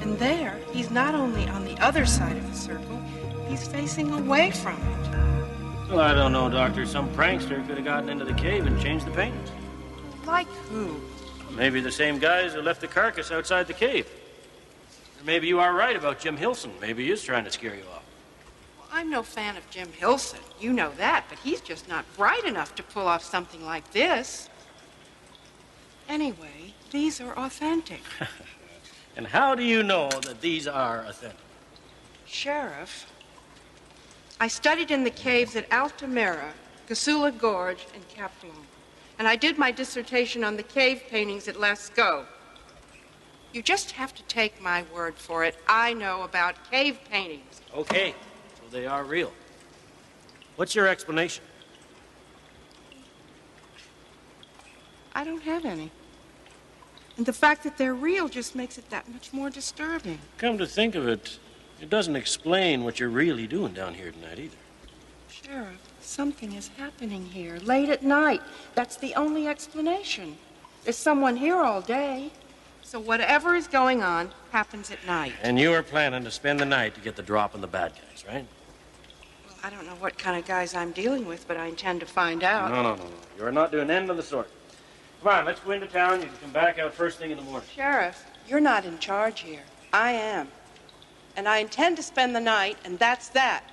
And there, he's not only on the other side of the circle, he's facing away from it. Well, I don't know, Doctor. Some prankster could have gotten into the cave and changed the paintings. Like who? Maybe the same guys who left the carcass outside the cave. Or maybe you are right about Jim Hilson. Maybe he is trying to scare you off. Well, I'm no fan of Jim Hilson. You know that, but he's just not bright enough to pull off something like this. Anyway, these are authentic. And how do you know that these are authentic? Sheriff, I studied in the caves at Altamira, Casula Gorge, and Caplon. And I did my dissertation on the cave paintings at Lascaux. You just have to take my word for it. I know about cave paintings. Okay, so they are real. What's your explanation? I don't have any. And the fact that they're real just makes it that much more disturbing. Come to think of it, it doesn't explain what you're really doing down here tonight either. Sheriff, something is happening here late at night. That's the only explanation. There's someone here all day. So whatever is going on happens at night. And you are planning to spend the night to get the drop on the bad guys, right? Well, I don't know what kind of guys I'm dealing with, but I intend to find out. No. You're not doing anything of the sort. Come on, let's go into town. You can come back out first thing in the morning. Sheriff, you're not in charge here. I am. And I intend to spend the night, and that's that.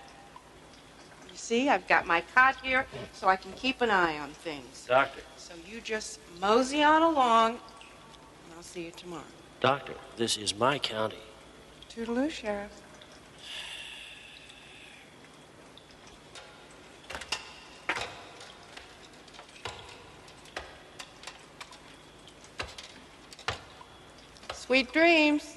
You see, I've got my cot here so I can keep an eye on things. Doctor. So you just mosey on along, and I'll see you tomorrow. Doctor, this is my county. Toodaloo, Sheriff. Sweet dreams.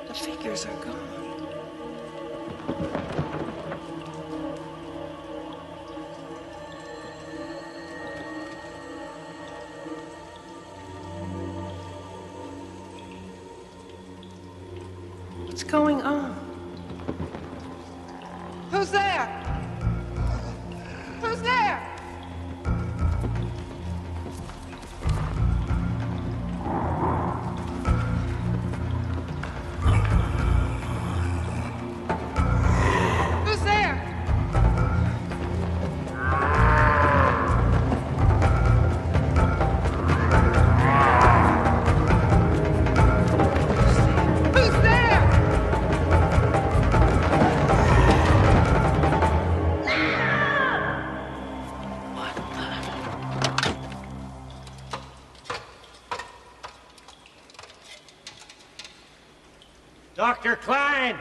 The figures are gone. What's going on? Who's there? Who's there? Who's there? Dr. Klein!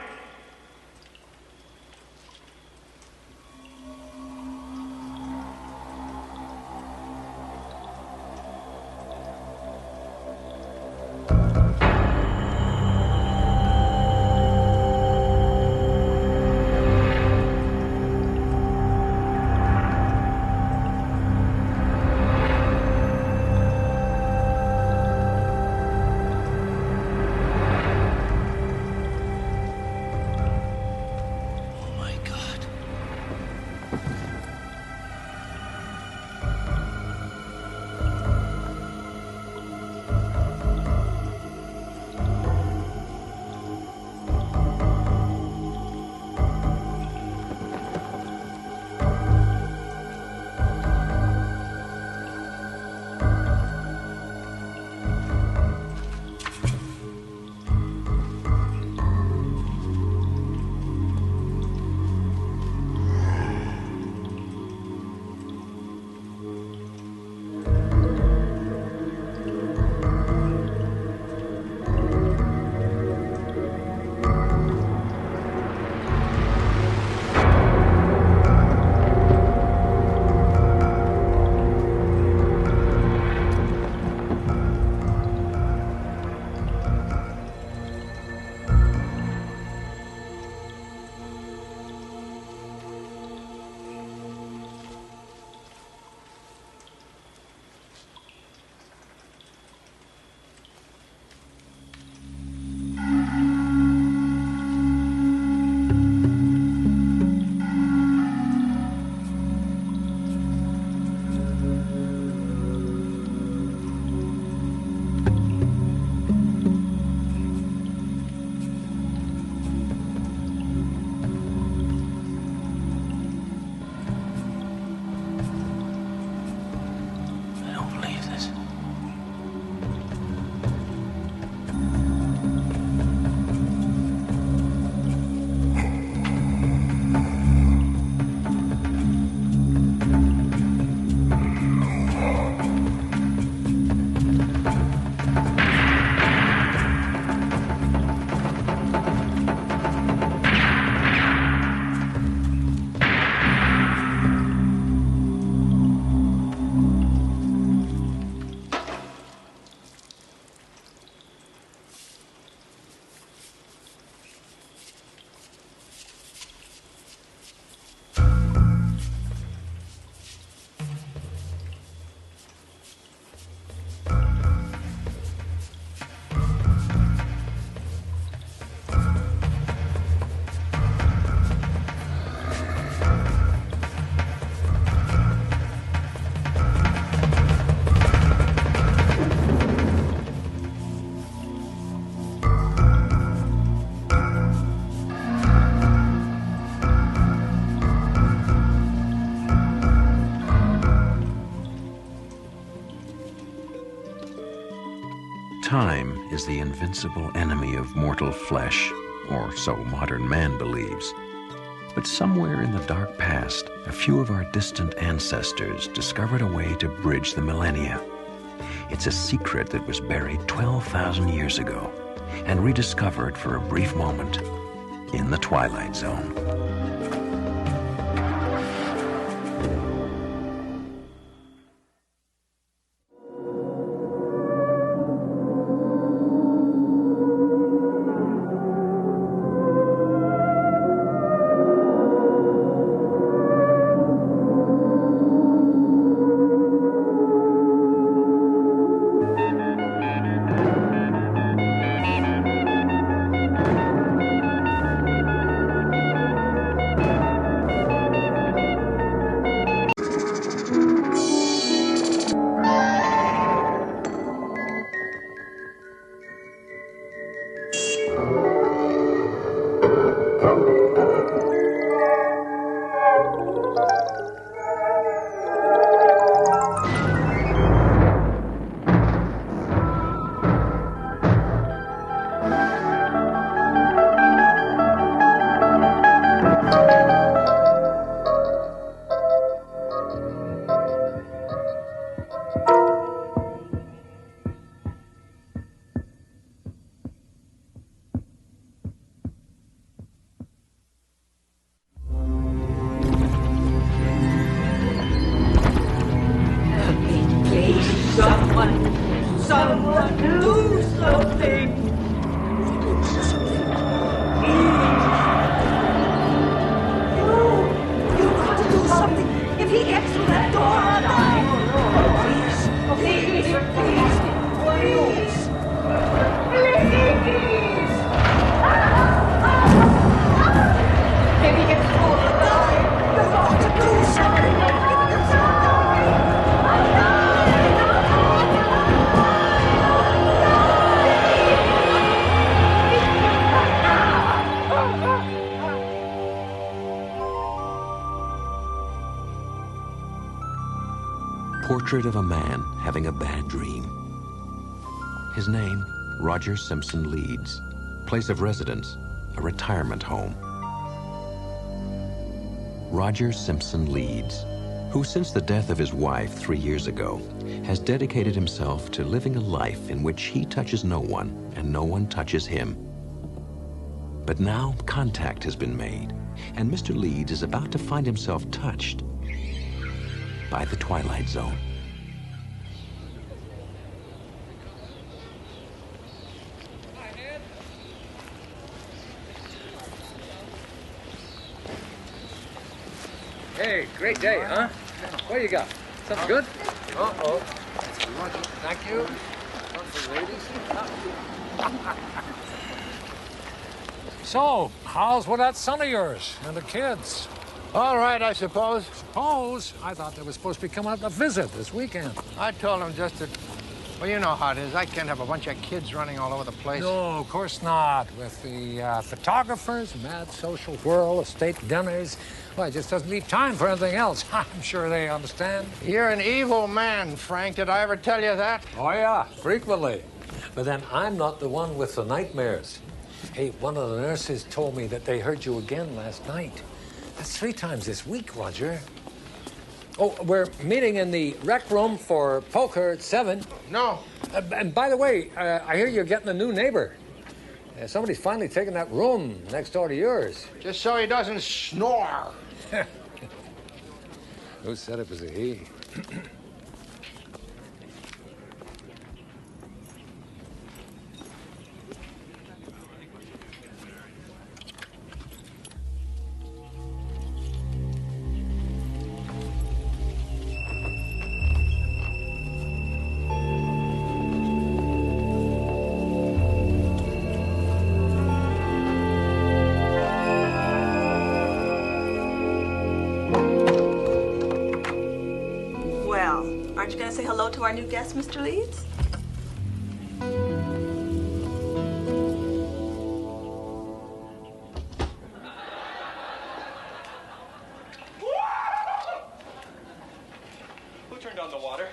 Time is the invincible enemy of mortal flesh, or so modern man believes. But somewhere in the dark past, a few of our distant ancestors discovered a way to bridge the millennia. It's a secret that was buried 12,000 years ago and rediscovered for a brief moment in the Twilight Zone. Someone do something! You've got to do something. If he gets through that door, I'll die. Please, please, please, please. If he gets through, I'll die. You've got to do something. Portrait of a man having a bad dream. His name, Roger Simpson Leeds. Place of residence, a retirement home. Roger Simpson Leeds, who since the death of his wife 3 years ago, has dedicated himself to living a life in which he touches no one and no one touches him. But now contact has been made, and Mr. Leeds is about to find himself touched by the Twilight Zone. Hey, great day, huh? What do you got? Something good? Uh-oh. Thank you. Something, ladies. So, how's with that son of yours and the kids? All right, I suppose. Suppose? I thought they were supposed to be coming out to visit this weekend. I told them just to... Well, you know how it is. I can't have a bunch of kids running all over the place. No, of course not. With the photographers, mad social whirl, estate dinners, well, it just doesn't leave time for anything else. I'm sure they understand. You're an evil man, Frank. Did I ever tell you that? Oh, yeah, frequently. But then I'm not the one with the nightmares. Hey, one of the nurses told me that they heard you again last night. That's 3 times this week, Roger. Oh, we're meeting in the rec room for poker at 7. No. And by the way, I hear you're getting a new neighbor. Somebody's finally taken that room next door to yours. Just so he doesn't snore. Who said it was a he? Aren't you going to say hello to our new guest, Mr. Leeds? Who turned on the water?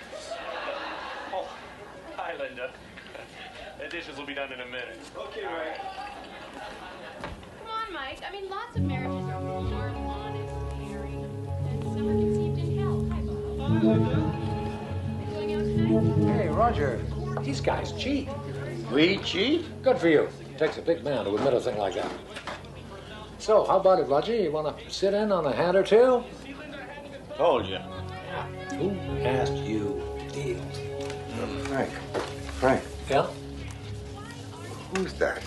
Oh, hi, Linda. The dishes will be done in a minute. Okay, right. Come on, Mike. I mean, lots of marriages are warm, honest, caring, and some are conceived in hell. Hi, Bob. Hey, Roger, these guys cheat. We cheat? Good for you. It takes a big man to admit a thing like that. So, how about it, Roger? You want to sit in on a hand or two? Told you. Who asked you to deal? Frank. Frank. Yeah? Who's that?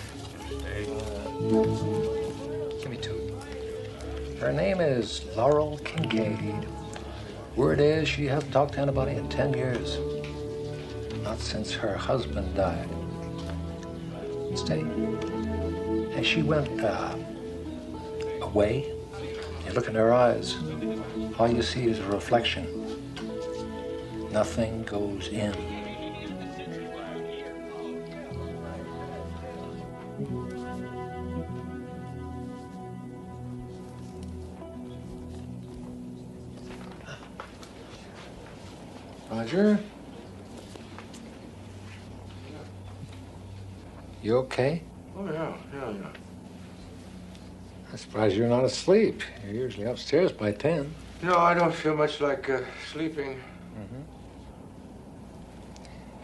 Give me 2. Her name is Laurel Kincaid. Word is she hasn't talked to anybody in 10 years. Not since her husband died. Steady. And she went, away. You look in her eyes, all you see is a reflection. Nothing goes in. Roger? You okay? Oh, yeah. I'm surprised you're not asleep. You're usually upstairs by 10. No, I don't feel much like sleeping. Mm-hmm.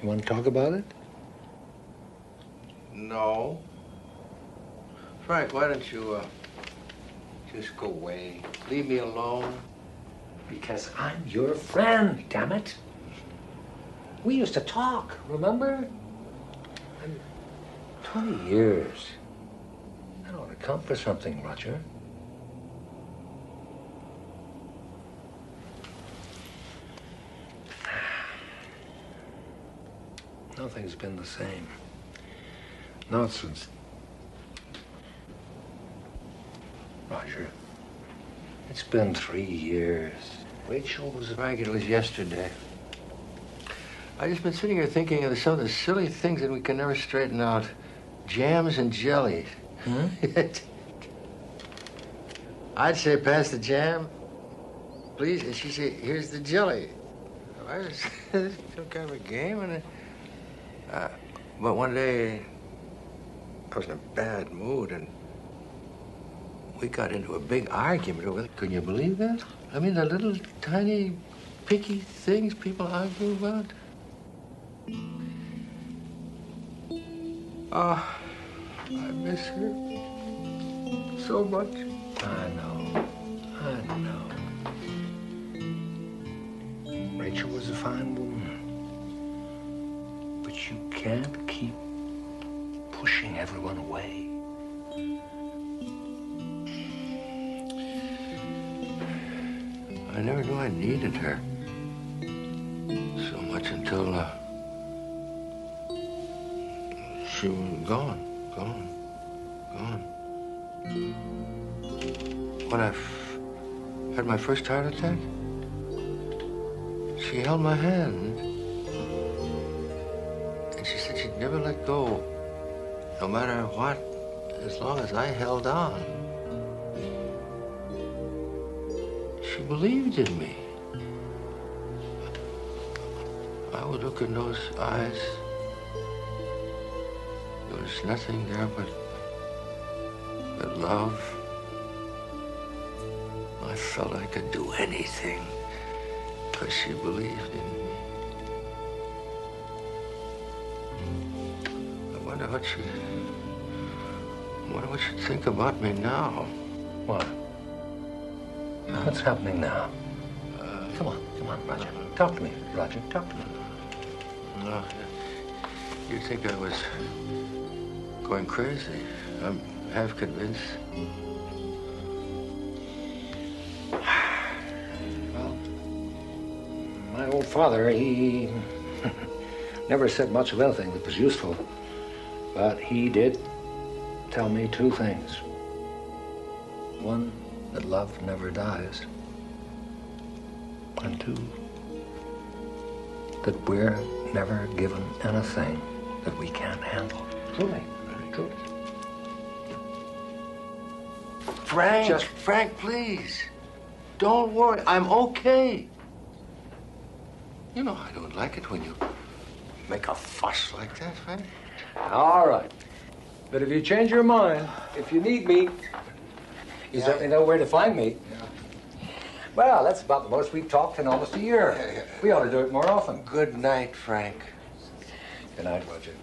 You want to talk about it? No. Frank, why don't you just go away? Leave me alone. Because I'm your friend, damn it. We used to talk, remember? 20 years. That ought to count for something, Roger. Nothing's been the same. Not since... Roger, it's been 3 years. Rachel was as regular as yesterday. I just been sitting here thinking of some of the silly things that we can never straighten out. Jams and jellies. Hmm? I'd say, pass the jam, please. And she'd say, here's the jelly. I was some kind of a game. And but one day, I was in a bad mood, and we got into a big argument over it. Can you believe that? I mean, the little tiny picky things people argue about. Oh, I miss her so much. I know. Rachel was a fine woman. But you can't keep pushing everyone away. I never knew I needed her so much until she was gone. When I had my first heart attack, she held my hand. And she said she'd never let go, no matter what, as long as I held on. She believed in me. I would look in those eyes. There was nothing there but love. I felt I could do anything because she believed in me. I wonder what she'd think about me now. What? What's happening now? Come on, Roger. Talk to me, Roger. Talk to me. No, you'd think I was going crazy. I'm half convinced. Well, my old father, he never said much of anything that was useful. But he did tell me 2 things. One, that love never dies. And 2, that we're never given anything that we can't handle. Truly, very truly. Frank, please. Don't worry. I'm okay. You know I don't like it when you make a fuss like that, Frank. All right. But if you change your mind, if you need me, you certainly know where to find me. Well, that's about the most we've talked in almost a year. We ought to do it more often. Good night, Frank. Good night, Roger.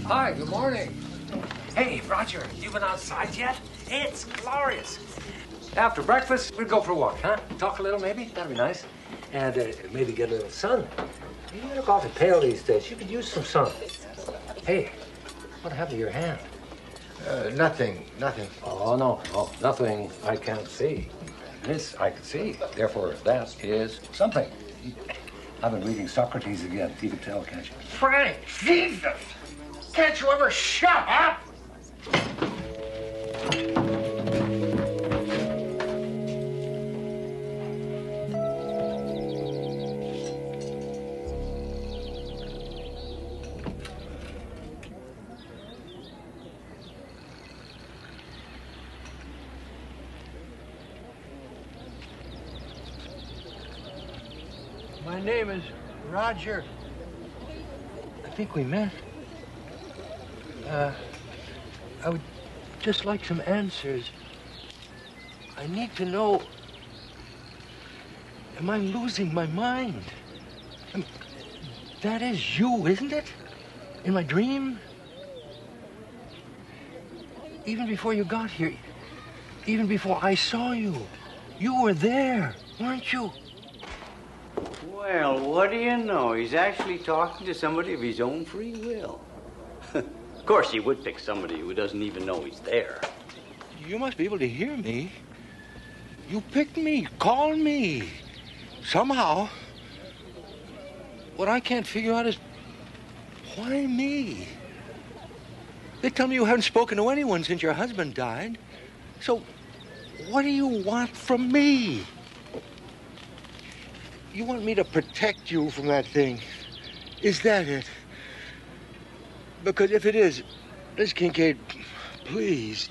Hi, good morning. Hey, Roger, you been outside yet? It's glorious. After breakfast, we'll go for a walk, huh? Talk a little, maybe? That'd be nice. And maybe get a little sun. You look awfully pale these days. You could use some sun. Hey, what happened to your hand? Nothing. Oh, no, nothing I can't see. This I can see. Therefore, that is something. I've been reading Socrates again. You can tell, can't you? Frank, Jesus! Can't you ever shut up? My name is Roger. I think we met. I would just like some answers. I need to know, am I losing my mind? That is you, isn't it? In my dream? Even before you got here, even before I saw you, you were there, weren't you? Well, what do you know? He's actually talking to somebody of his own free will. Of course, he would pick somebody who doesn't even know he's there. You must be able to hear me. You picked me, called me. Somehow. What I can't figure out is, why me? They tell me you haven't spoken to anyone since your husband died. So, what do you want from me? You want me to protect you from that thing? Is that it? Because if it is, Miss Kincaid, please,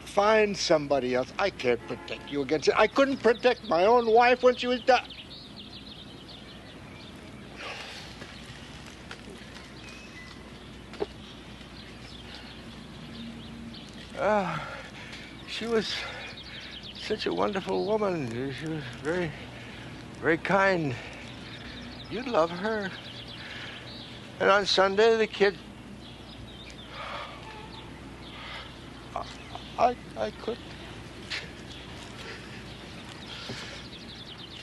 find somebody else. I can't protect you against it. I couldn't protect my own wife when she was dying. She was such a wonderful woman. She was very kind. You'd love her. And on Sunday, the kid... I couldn't.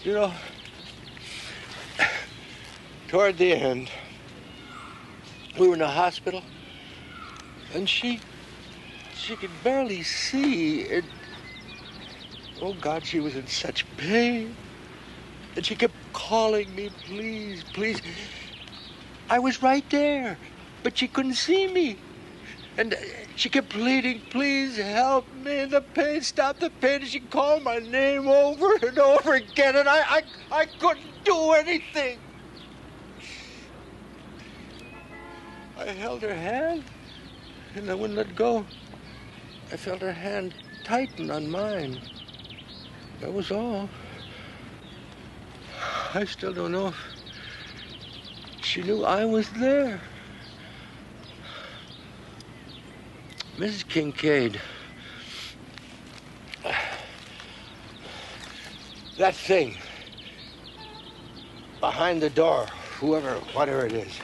You know, toward the end, we were in the hospital, and she could barely see. And, oh, God, she was in such pain. And she kept calling me, please, please. I was right there, but she couldn't see me. And she kept pleading, please help me. The pain, stop the pain. And she called my name over and over again, and I couldn't do anything. I held her hand, and I wouldn't let go. I felt her hand tighten on mine. That was all. I still don't know if she knew I was there. Mrs. Kincaid, that thing behind the door, whatever it is,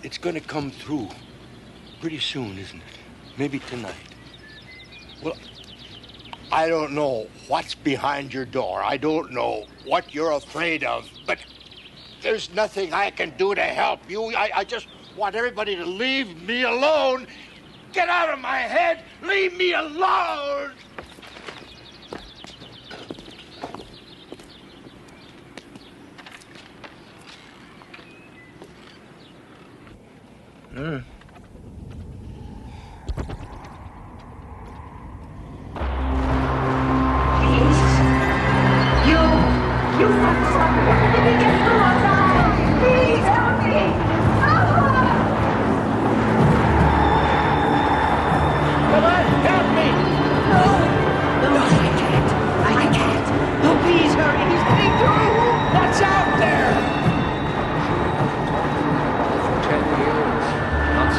it's going to come through pretty soon, isn't it? Maybe tonight. Well, I don't know what's behind your door. I don't know what you're afraid of, but there's nothing I can do to help you. I just want everybody to leave me alone. Get out of my head. Leave me alone. You must stop it. Let me get through on that. Please help me. Come on, help me! No, I can't. Oh, please hurry. He's getting through. What's out there? For 10 years, not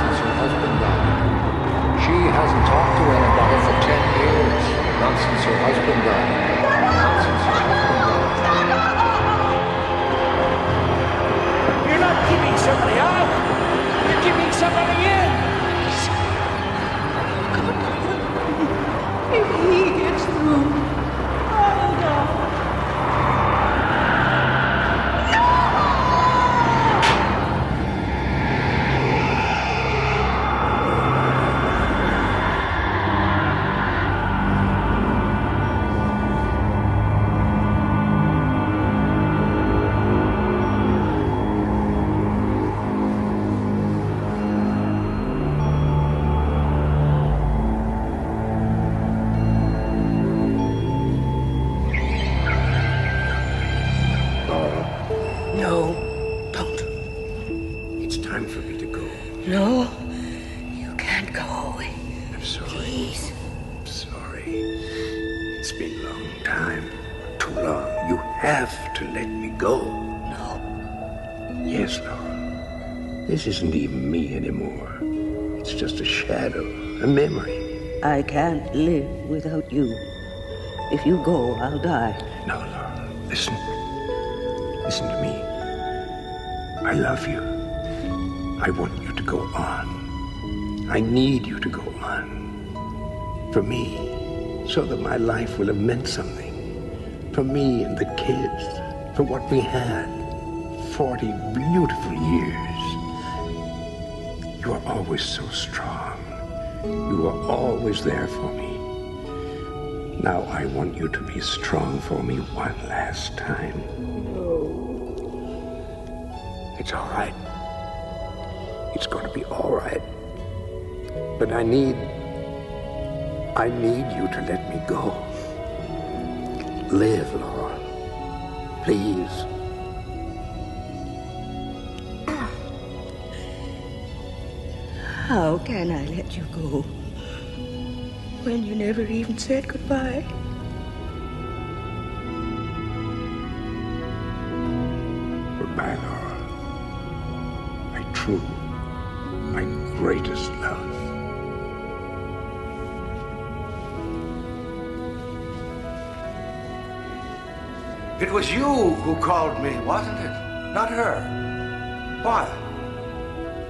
sorry. Please. I'm sorry. It's been a long time. Too long. You have to let me go. No. Yes, Laura. This isn't even me anymore. It's just a shadow, a memory. I can't live without you. If you go, I'll die. No, Laura. Listen. Listen to me. I love you. I want you to go on. I need you to go on. For me, so that my life will have meant something. For me and the kids. For what we had. 40 beautiful years. You are always so strong. You are always there for me. Now I want you to be strong for me one last time. It's all right. It's going to be all right. But I need you to let me go. Live, Laura. Please. How can I let you go when you never even said goodbye? Goodbye, Laura. My true, my greatest love. It was you who called me, wasn't it? Not her. Why?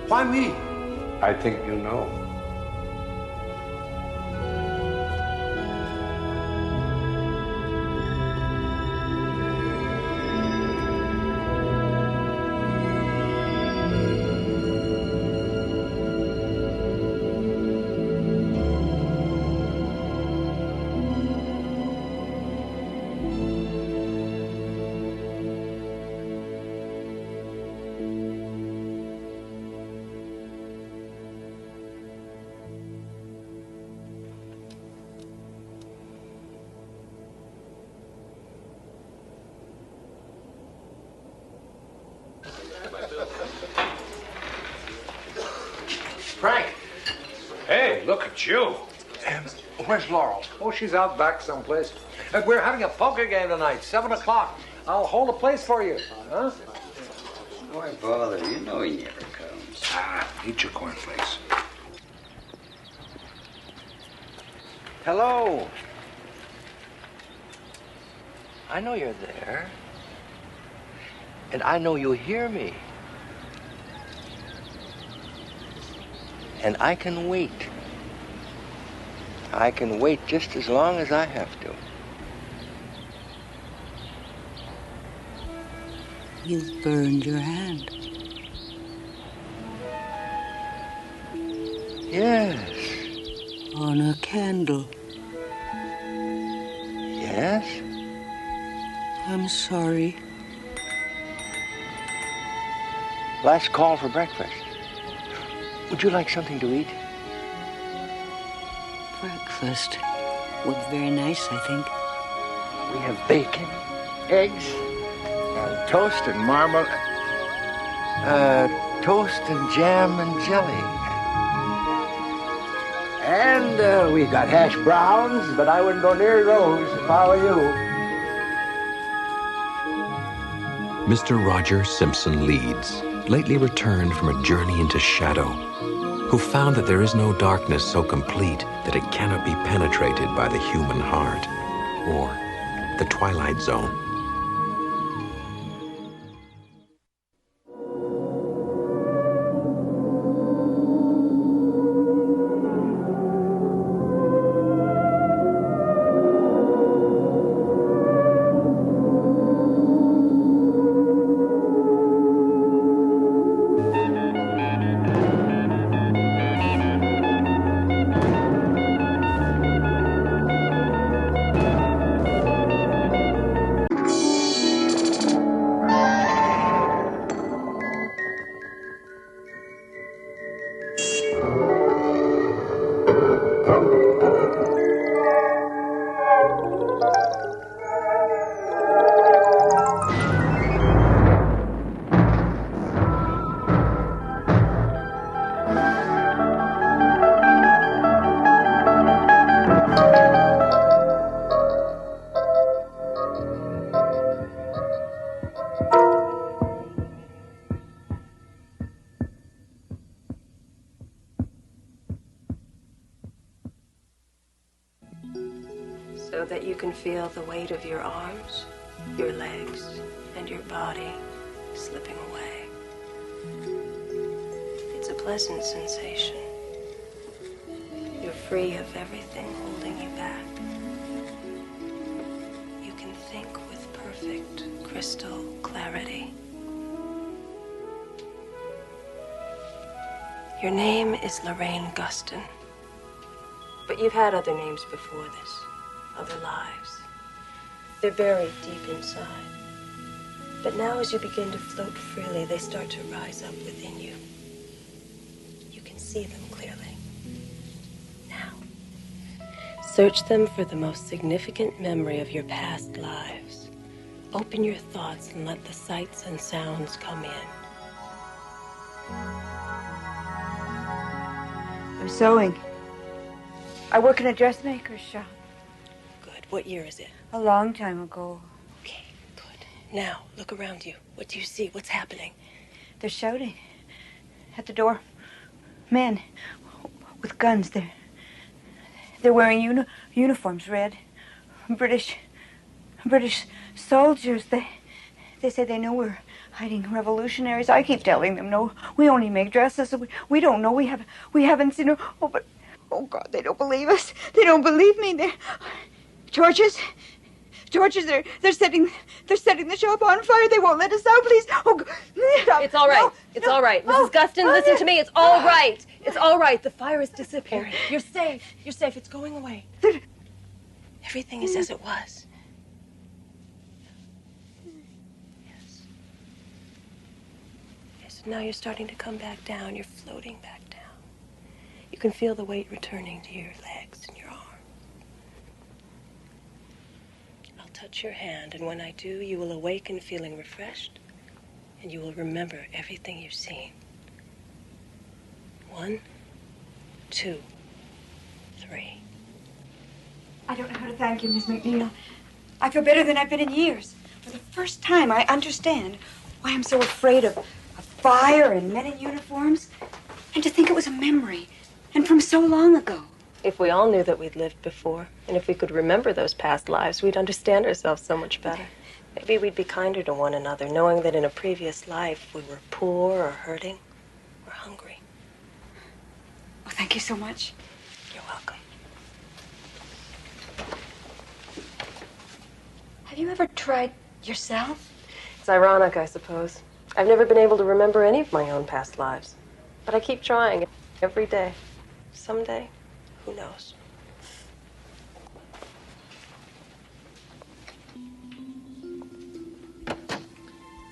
Why me? I think you know. Frank. Hey, look at you. Where's Laurel? Oh, she's out back someplace. We're having a poker game tonight, 7 o'clock. I'll hold a place for you. Huh? Why bother? You know he never comes. Eat your cornflakes. Hello. I know you're there. And I know you hear me. And I can wait. I can wait just as long as I have to. You've burned your hand. Yes. On a candle. Yes? I'm sorry. Last call for breakfast. Would you like something to eat? Breakfast would be very nice, I think. We have bacon, eggs, toast and marmalade. Toast and jam and jelly. And we got hash browns, but I wouldn't go near those if I were you. Mr. Roger Simpson Leeds lately returned from a journey into shadow, who found that there is no darkness so complete that it cannot be penetrated by the human heart, or the Twilight Zone. so that you can feel the weight of your arms, your legs, and your body slipping away. It's a pleasant sensation. You're free of everything holding you back. You can think with perfect crystal clarity. Your name is Lorraine Guston, but you've had other names before this, other lives. They're buried deep inside. But now as you begin to float freely, they start to rise up within you. You can see them clearly. Now, search them for the most significant memory of your past lives. Open your thoughts and let the sights and sounds come in. I'm sewing. I work in a dressmaker's shop. Good. What year is it? A long time ago. Okay, good. Now, look around you. What do you see? What's happening? They're shouting at the door. Men with guns. They're wearing uniforms, red. British soldiers. They say they know we're hiding revolutionaries. I keep telling them, no, we only make dresses. We don't know. We haven't seen her. Oh, but oh God, they don't believe us. They don't believe me. Torches. They're setting the shop on fire. They won't let us out. Please. Oh, God. It's all right. It's all right. Mrs. Guston, listen to me. It's all right. It's all right. The fire is disappearing. You're safe. You're safe. It's going away. Everything is as it was. Yes, now you're starting to come back down. You're floating back down. You can feel the weight returning to your legs and your arms. I'll touch your hand, and when I do, you will awaken feeling refreshed, and you will remember everything you've seen. 1, 2, 3. I don't know how to thank you, Miss McNeil. I feel better than I've been in years. For the first time, I understand why I'm so afraid of fire and men in uniforms. And to think it was a memory, and from so long ago. If we all knew that we'd lived before, and if we could remember those past lives, we'd understand ourselves so much better. Maybe we'd be kinder to one another, knowing that in a previous life we were poor or hurting or hungry. Oh, thank you so much. You're welcome. Have you ever tried yourself? It's ironic, I suppose. I've never been able to remember any of my own past lives. But I keep trying every day. Someday, who knows?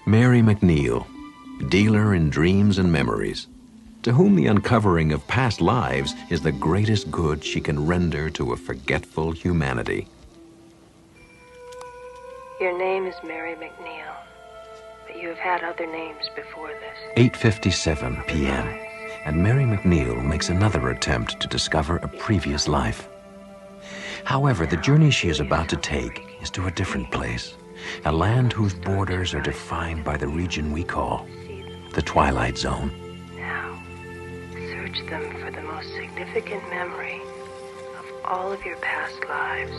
Mary McNeil, dealer in dreams and memories, to whom the uncovering of past lives is the greatest good she can render to a forgetful humanity. Your name is Mary McNeil, but you have had other names before this. 8:57 p.m., and Mary McNeil makes another attempt to discover a previous life. However, the journey she is about to take is to a different place, a land whose borders are defined by the region we call the Twilight Zone. Now, search them for the most significant memory of all of your past lives.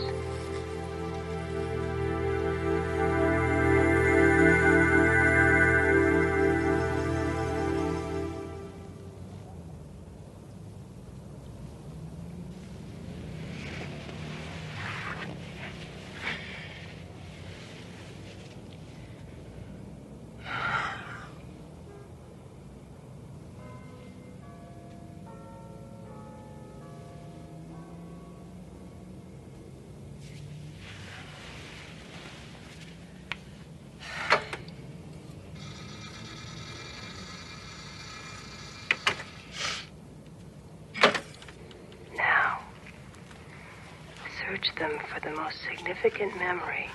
Search them for the most significant memory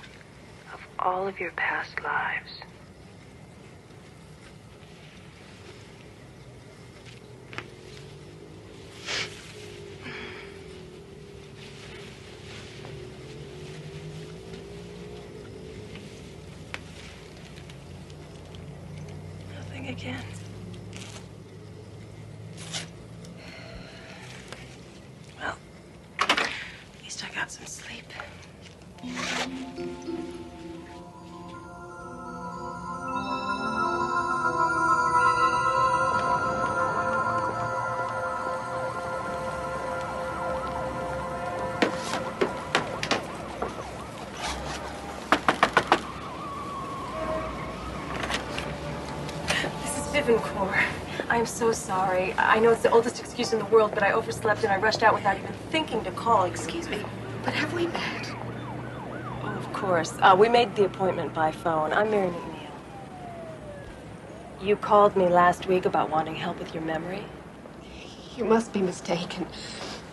of all of your past lives. Nothing again. Well, at least I got some sleep. I am so sorry. I know it's the oldest excuse in the world, but I overslept and I rushed out without even thinking to call. Excuse me, but have we met? Oh, of course. We made the appointment by phone. I'm Mary McNeil. You called me last week about wanting help with your memory? You must be mistaken.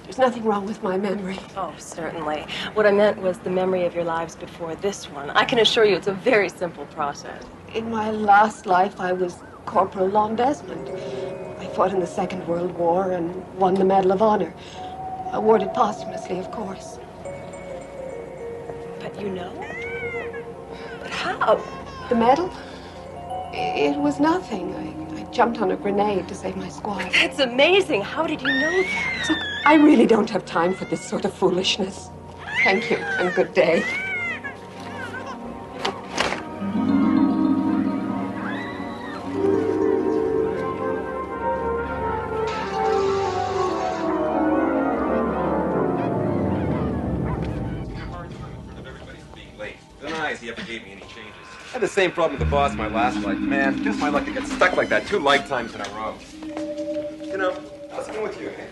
There's nothing wrong with my memory. Oh, certainly. What I meant was the memory of your lives before this one. I can assure you it's a very simple process. In my last life, I was Corporal Lon Desmond. I fought in the Second World War and won the Medal of Honor. Awarded posthumously, of course. But you know? But how? The medal? It was nothing. I jumped on a grenade to save my squad. That's amazing. How did you know that? Look, I really don't have time for this sort of foolishness. Thank you, and good day. He ever gave me any changes. I had the same problem with the boss my last life. Man, just my luck to get stuck like that 2 lifetimes in a row. You know, how's it going with you, eh?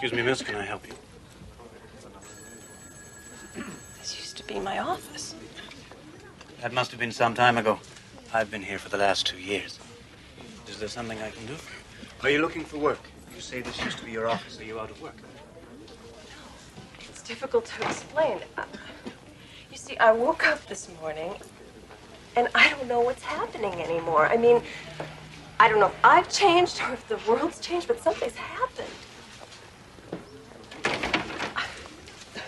Excuse me, miss, can I help you? This used to be my office. That must have been some time ago. I've been here for the last 2 years. Is there something I can do for you? Are you looking for work? You say this used to be your office. Are you out of work? It's difficult to explain. You see, I woke up this morning, and I don't know what's happening anymore. I mean, I don't know if I've changed or if the world's changed, but something's happened.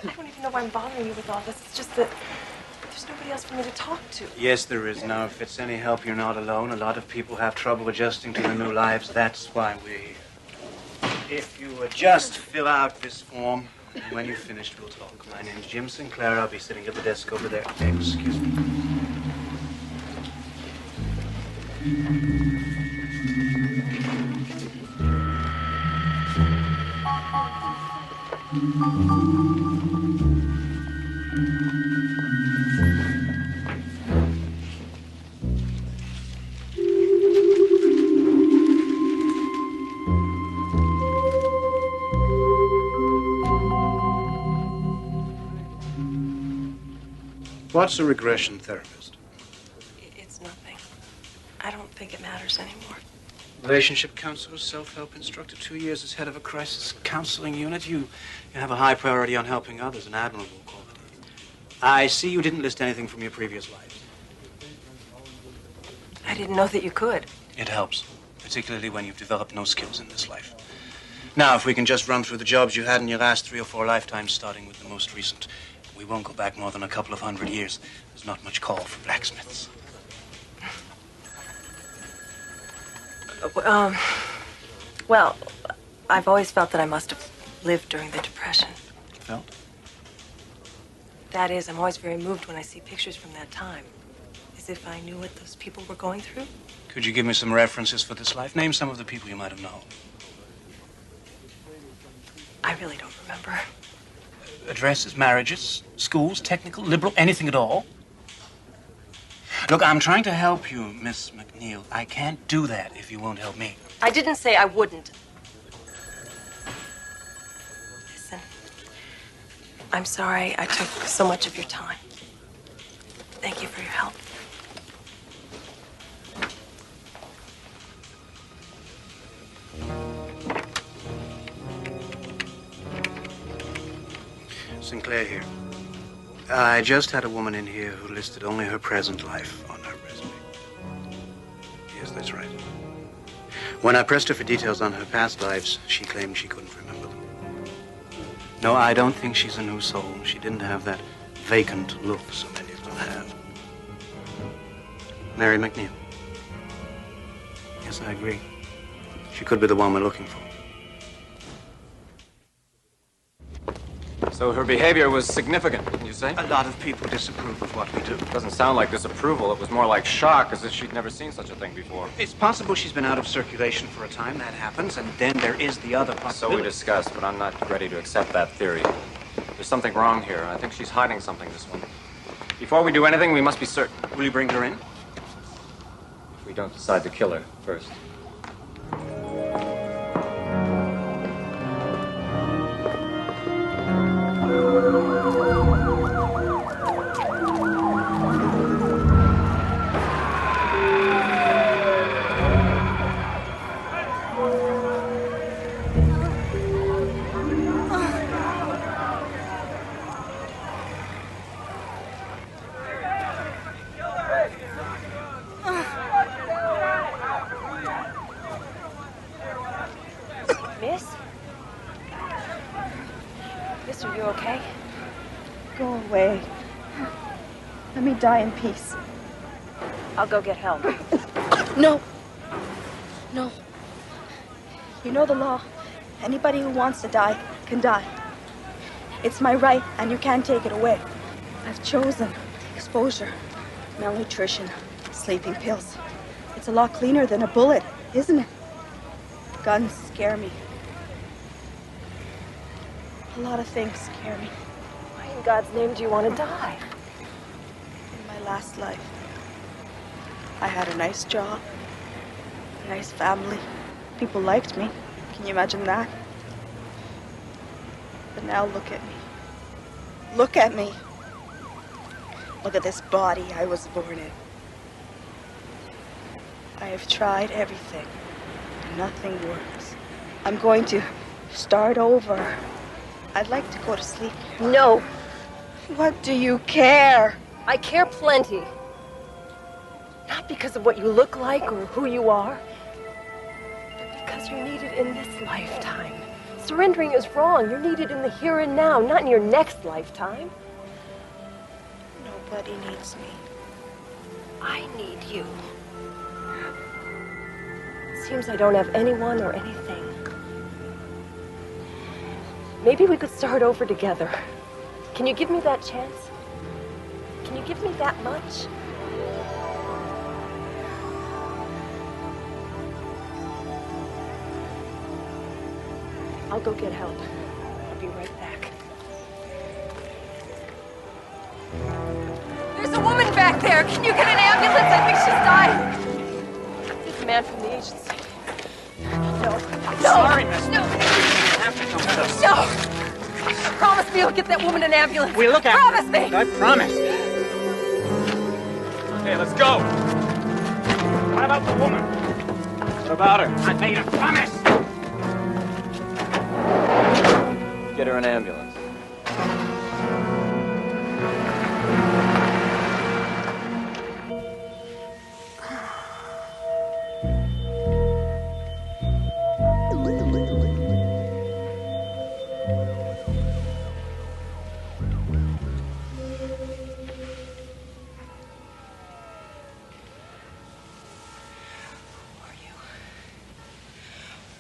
I don't even know why I'm bothering you with all this. It's just that there's nobody else for me to talk to. Yes, there is. Now, if it's any help, you're not alone. A lot of people have trouble adjusting to their new lives. That's why we're here. If you would just fill out this form, and when you've finished, we'll talk. My name's Jim Sinclair. I'll be sitting at the desk over there. Excuse me. What's a regression therapist? It's nothing. I don't think it matters anymore. Relationship counselor, self-help instructor, 2 years as head of a crisis counseling unit. You have a high priority on helping others, an admirable quality. I see you didn't list anything from your previous life. I didn't know that you could. It helps, particularly when you've developed no skills in this life. Now, if we can just run through the jobs you had in your last 3 or 4 lifetimes, starting with the most recent. We won't go back more than a couple of 100 years. There's not much call for blacksmiths. Well, I've always felt that I must have lived during the Depression. Felt? That is, I'm always very moved when I see pictures from that time. As if I knew what those people were going through. Could you give me some references for this life? Name some of the people you might have known. I really don't remember. Addresses, marriages, schools, technical, liberal, anything at all? Look, I'm trying to help you, Miss McNeil. I can't do that if you won't help me. I didn't say I wouldn't. Listen, I'm sorry I took so much of your time. Thank you for your help. Sinclair here. I just had a woman in here who listed only her present life on her resume. Yes, that's right. When I pressed her for details on her past lives, she claimed she couldn't remember them. No, I don't think she's a new soul. She didn't have that vacant look so many of them have. Mary McNeil. Yes, I agree. She could be the one we're looking for. So her behavior was significant, you say? A lot of people disapprove of what we do. Doesn't sound like disapproval. It was more like shock, as if she'd never seen such a thing before. It's possible she's been out of circulation for a time. That happens. And then there is the other So possibility. we discussed, but I'm not ready to accept that theory. There's something wrong here. I think she's hiding something, this one. Before we do anything, we must be certain. Will you bring her in? If we don't decide to kill her first. Miss? Miss, are you okay? Go away. Let me die in peace. I'll go get help. No. No. You know the law. Anybody who wants to die can die. It's my right, and you can't take it away. I've chosen exposure, malnutrition, sleeping pills. It's a lot cleaner than a bullet, isn't it? Guns scare me. A lot of things scare me. Why in God's name do you want to die? In my last life, I had a nice job, a nice family. People liked me. Can you imagine that? But now look at me. Look at me. Look at this body I was born in. I have tried everything, and nothing works. I'm going to start over. I'd like to go to sleep. No. What do you care? I care plenty. Not because of what you look like or who you are, but because you're needed in this lifetime. Surrendering is wrong. You're needed in the here and now, not in your next lifetime. Nobody needs me. I need you. It seems I don't have anyone or anything. Maybe we could start over together. Can you give me that chance? Can you give me that much? I'll go get help. I'll be right back. There's a woman back there. Can you get an ambulance? I think she's dying. It's a man from the agency. No. I'm No. sorry, miss. No. You have to come with us. No. Promise me you'll get that woman an ambulance. We'll look after Promise her. me. I promise. Okay, let's go. What about the woman? What about her? I made a promise. Get her an ambulance.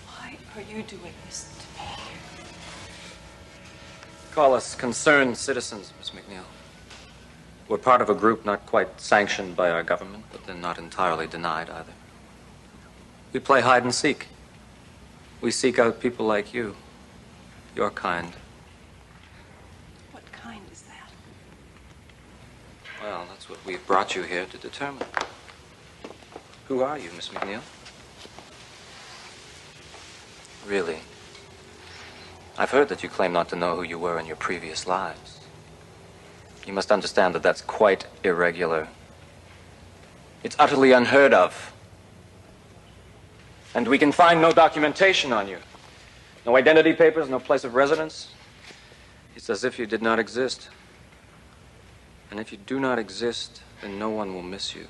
Why are you doing this to me? Call us concerned citizens, Miss McNeil. We're part of a group not quite sanctioned by our government, but then not entirely denied either. We play hide and seek. We seek out people like you, your kind. What kind is that? Well, that's what we've brought you here to determine. Who are you, Miss McNeil? Really? I've heard that you claim not to know who you were in your previous lives. You must understand that that's quite irregular. It's utterly unheard of. And we can find no documentation on you. No identity papers, no place of residence. It's as if you did not exist. And if you do not exist, then no one will miss you.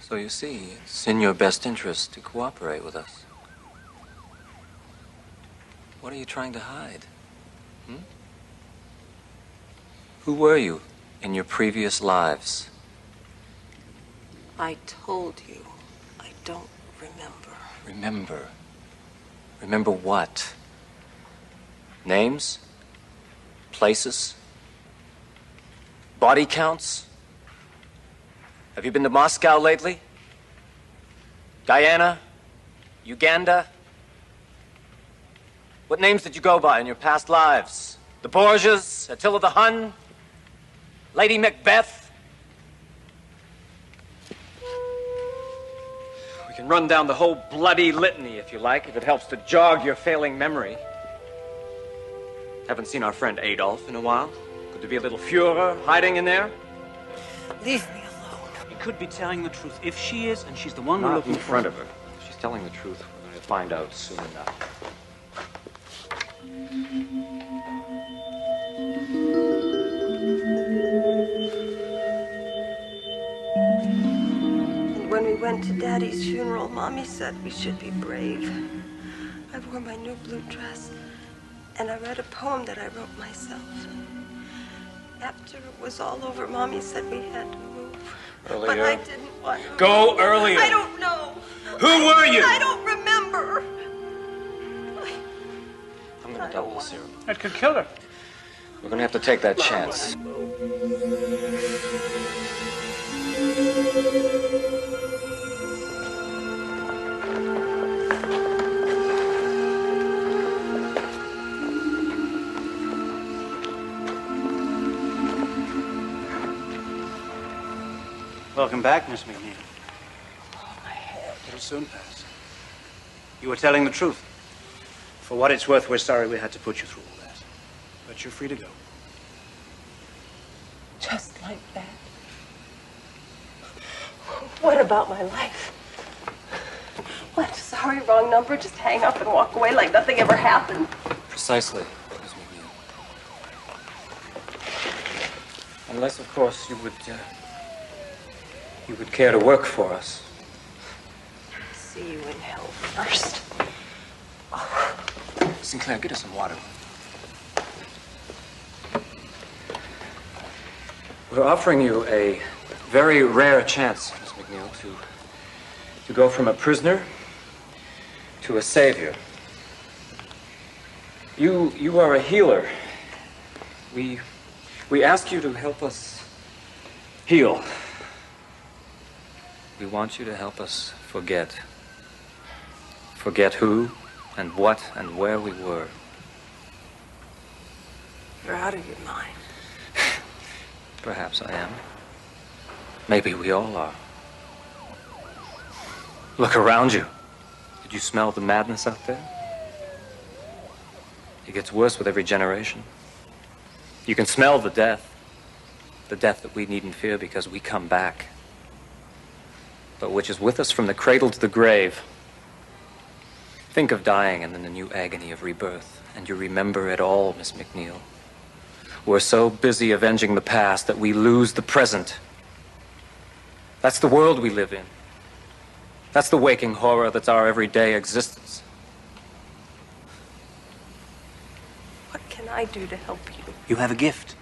So you see, it's in your best interest to cooperate with us. What are you trying to hide? Who were you in your previous lives? I told you, I don't remember. Remember? Remember what? Names? Places? Body counts? Have you been to Moscow lately? Guyana? Uganda? What names did you go by in your past lives? The Borgias? Attila the Hun? Lady Macbeth? We can run down the whole bloody litany if you like, if it helps to jog your failing memory. Haven't seen our friend Adolf in a while. Could there be a little Führer hiding in there? Leave me alone. He could be telling the truth. If she is, and she's the one we're Not looking in front of her. If she's telling the truth, we're going to find out soon enough. And when we went to Daddy's funeral, Mommy said we should be brave. I wore my new blue dress, and I read a poem that I wrote myself. After it was all over, Mommy said we had to move. Earlier. But I didn't want to. Go earlier. I don't know. Who were you? I don't remember. I'm going to double the serum. That could kill her. We're going to have to take that chance. Welcome back, Miss McNeil. Oh, my head. It'll soon pass. You were telling the truth. For what it's worth, we're sorry we had to put you through all that. But you're free to go. Just like that. What about my life? What? Sorry, wrong number. Just hang up and walk away like nothing ever happened. Precisely, Miss McNeil. Unless, of course, you would care to work for us. See you in hell first. Sinclair, get us some water. We're offering you a very rare chance, Miss McNeil, to go from a prisoner to a savior. You are a healer. We ask you to help us heal. We want you to help us forget. Forget who and what and where we were. You're out of your mind. Perhaps I am. Maybe we all are. Look around you. Did you smell the madness out there? It gets worse with every generation. You can smell the death that we needn't fear because we come back, but which is with us from the cradle to the grave. Think of dying and then the new agony of rebirth, and you remember it all, Miss McNeil. We're so busy avenging the past that we lose the present. That's the world we live in. That's the waking horror that's our everyday existence. What can I do to help you? You have a gift.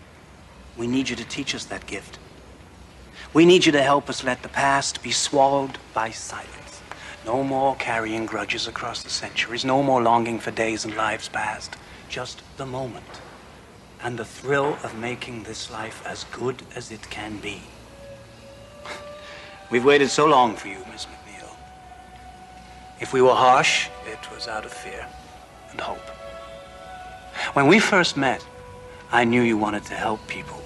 We need you to teach us that gift. We need you to help us let the past be swallowed by silence. No more carrying grudges across the centuries. No more longing for days and lives past. Just the moment. And the thrill of making this life as good as it can be. We've waited so long for you, Miss McNeil. If we were harsh, it was out of fear and hope. When we first met, I knew you wanted to help people.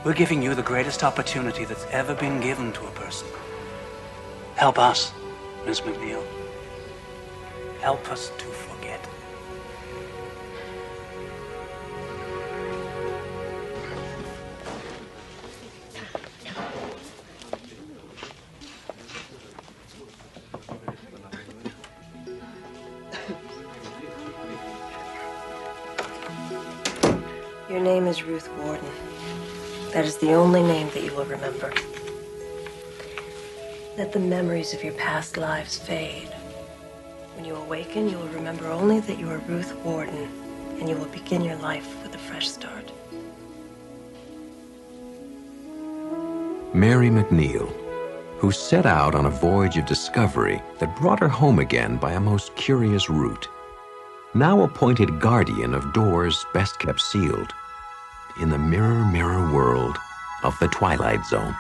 We're giving you the greatest opportunity that's ever been given to a person. Help us, Miss McNeil. Help us to forget. Your name is Ruth Warden. That is the only name that you will remember. Let the memories of your past lives fade. When you awaken, you will remember only that you are Ruth Warden, and you will begin your life with a fresh start. Mary McNeil, who set out on a voyage of discovery that brought her home again by a most curious route, now appointed guardian of doors best kept sealed in the mirror, mirror world of the Twilight Zone.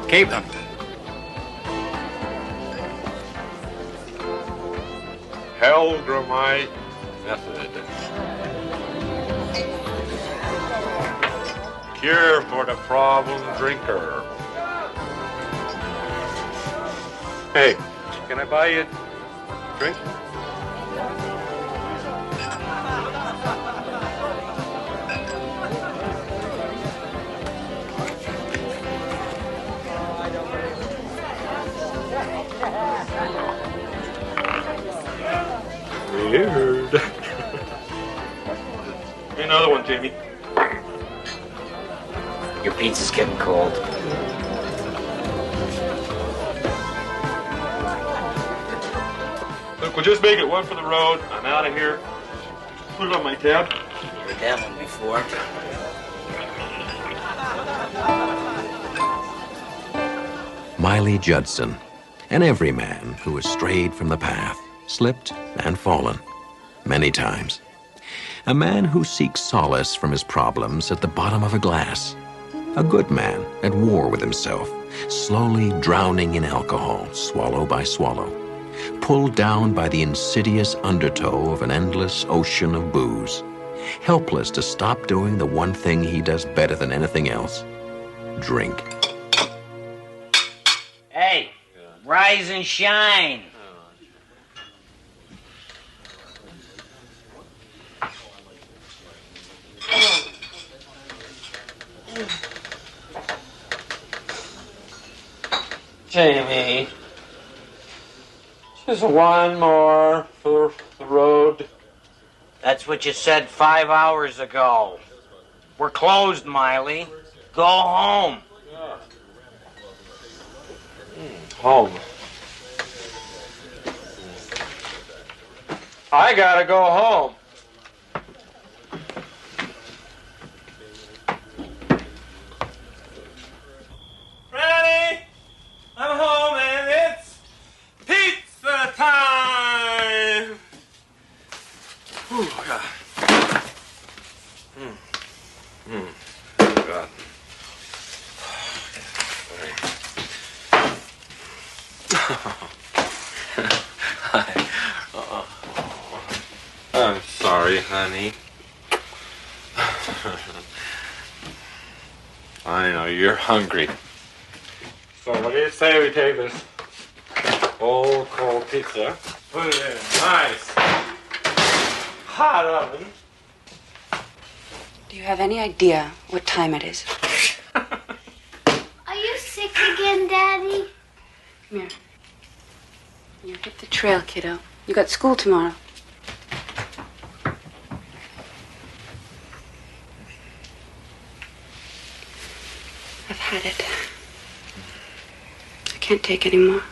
Keep them. Helgramite method. Cure for the problem drinker. Hey, can I buy you a drink? Weird. Another one, Timmy. Your pizza's getting cold. Look, we'll just make it one for the road. I'm out of here. Put it on my tab. You were that one before. Miley Judson, an everyman who has strayed from the path, slipped and fallen many times. A man who seeks solace from his problems at the bottom of a glass. A good man at war with himself, slowly drowning in alcohol, swallow by swallow, pulled down by the insidious undertow of an endless ocean of booze, helpless to stop doing the one thing he does better than anything else: drink. Hey, rise and shine. Jamie, just one more for the road. That's what you said 5 hours ago. We're closed, Miley. Go home. Home. I gotta go home. Ready? I'm home and it's pizza time! Whew, God. God. Hi. I'm sorry, honey. I know you're hungry. So what do you say we take this old cold pizza, put it in a nice hot oven. Do you have any idea what time it is? Daddy. Come here. You hit the trail, kiddo. You got school tomorrow. I've had it. I can't take any more.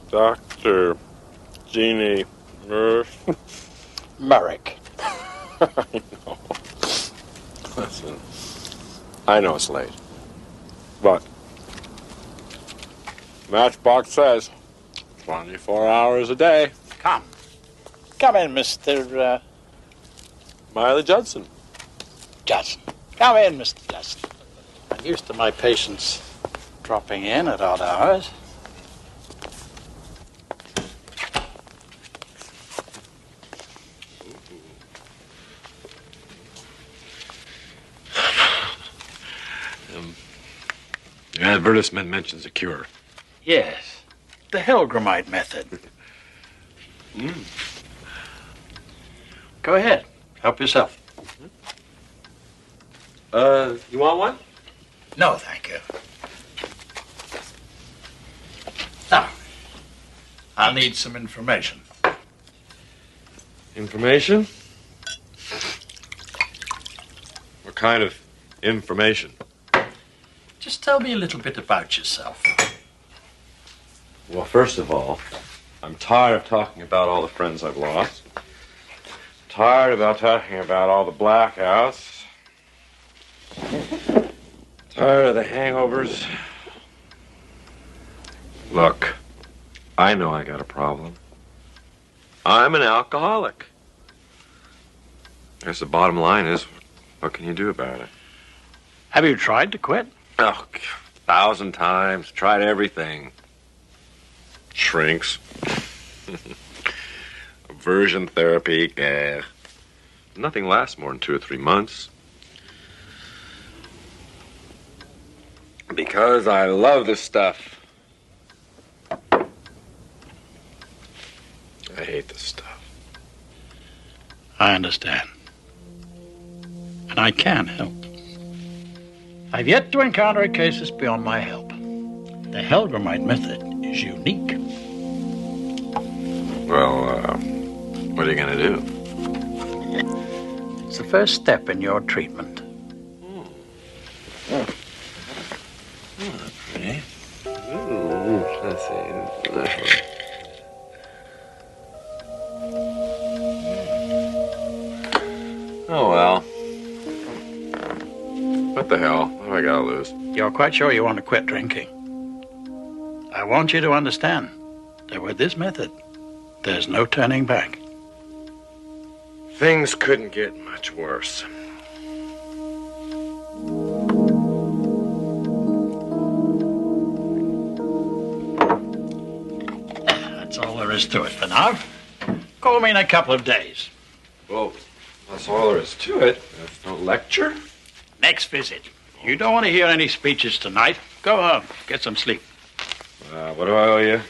Dr. Jeannie Merrick. I know. Listen, I know it's late, but Matchbox says 24 hours a day. Come. Come in, Mr. Miley Judson. Judson. Come in, Mr. Judson. I'm used to my patients dropping in at odd hours. The advertisement mentions a cure. Yes. The Helgramite method. Go ahead. Help yourself. You want one? No, thank you. Now, I'll need some information. Information? What kind of information? Just tell me a little bit about yourself. Well, first of all, I'm tired of talking about all the friends I've lost. Tired about talking about all the blackouts. Tired of the hangovers. Look, I know I got a problem. I'm an alcoholic. I guess the bottom line is, what can you do about it? Have you tried to quit? Oh, 1,000 times. Tried everything. Shrinks. Aversion therapy. Nothing lasts more than 2 or 3 months. Because I love this stuff. I hate this stuff. I understand. And I can help. I've yet to encounter a case that's beyond my help. The Helgramite method is unique. Well, what are you going to do? It's the first step in your treatment. Pretty. Ooh, let's see. Nice one. Oh, well. What the hell? What have I got to lose? You're quite sure you want to quit drinking? I want you to understand that with this method, there's no turning back. Things couldn't get much worse. That's all there is to it for now. Call me in a couple of days. Well, that's all there is to it. There's no lecture. Next visit. You don't want to hear any speeches tonight. Go home. Get some sleep. What do I owe you?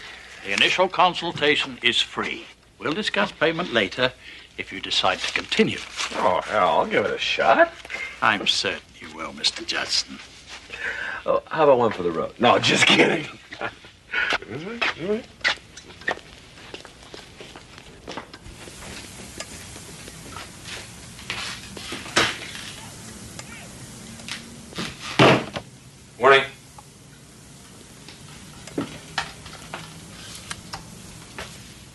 The initial consultation is free. We'll discuss payment later if you decide to continue. Oh, hell, I'll give it a shot. I'm certain you will, Mr. Judson. Oh, how about one for the road? No, just kidding. Morning.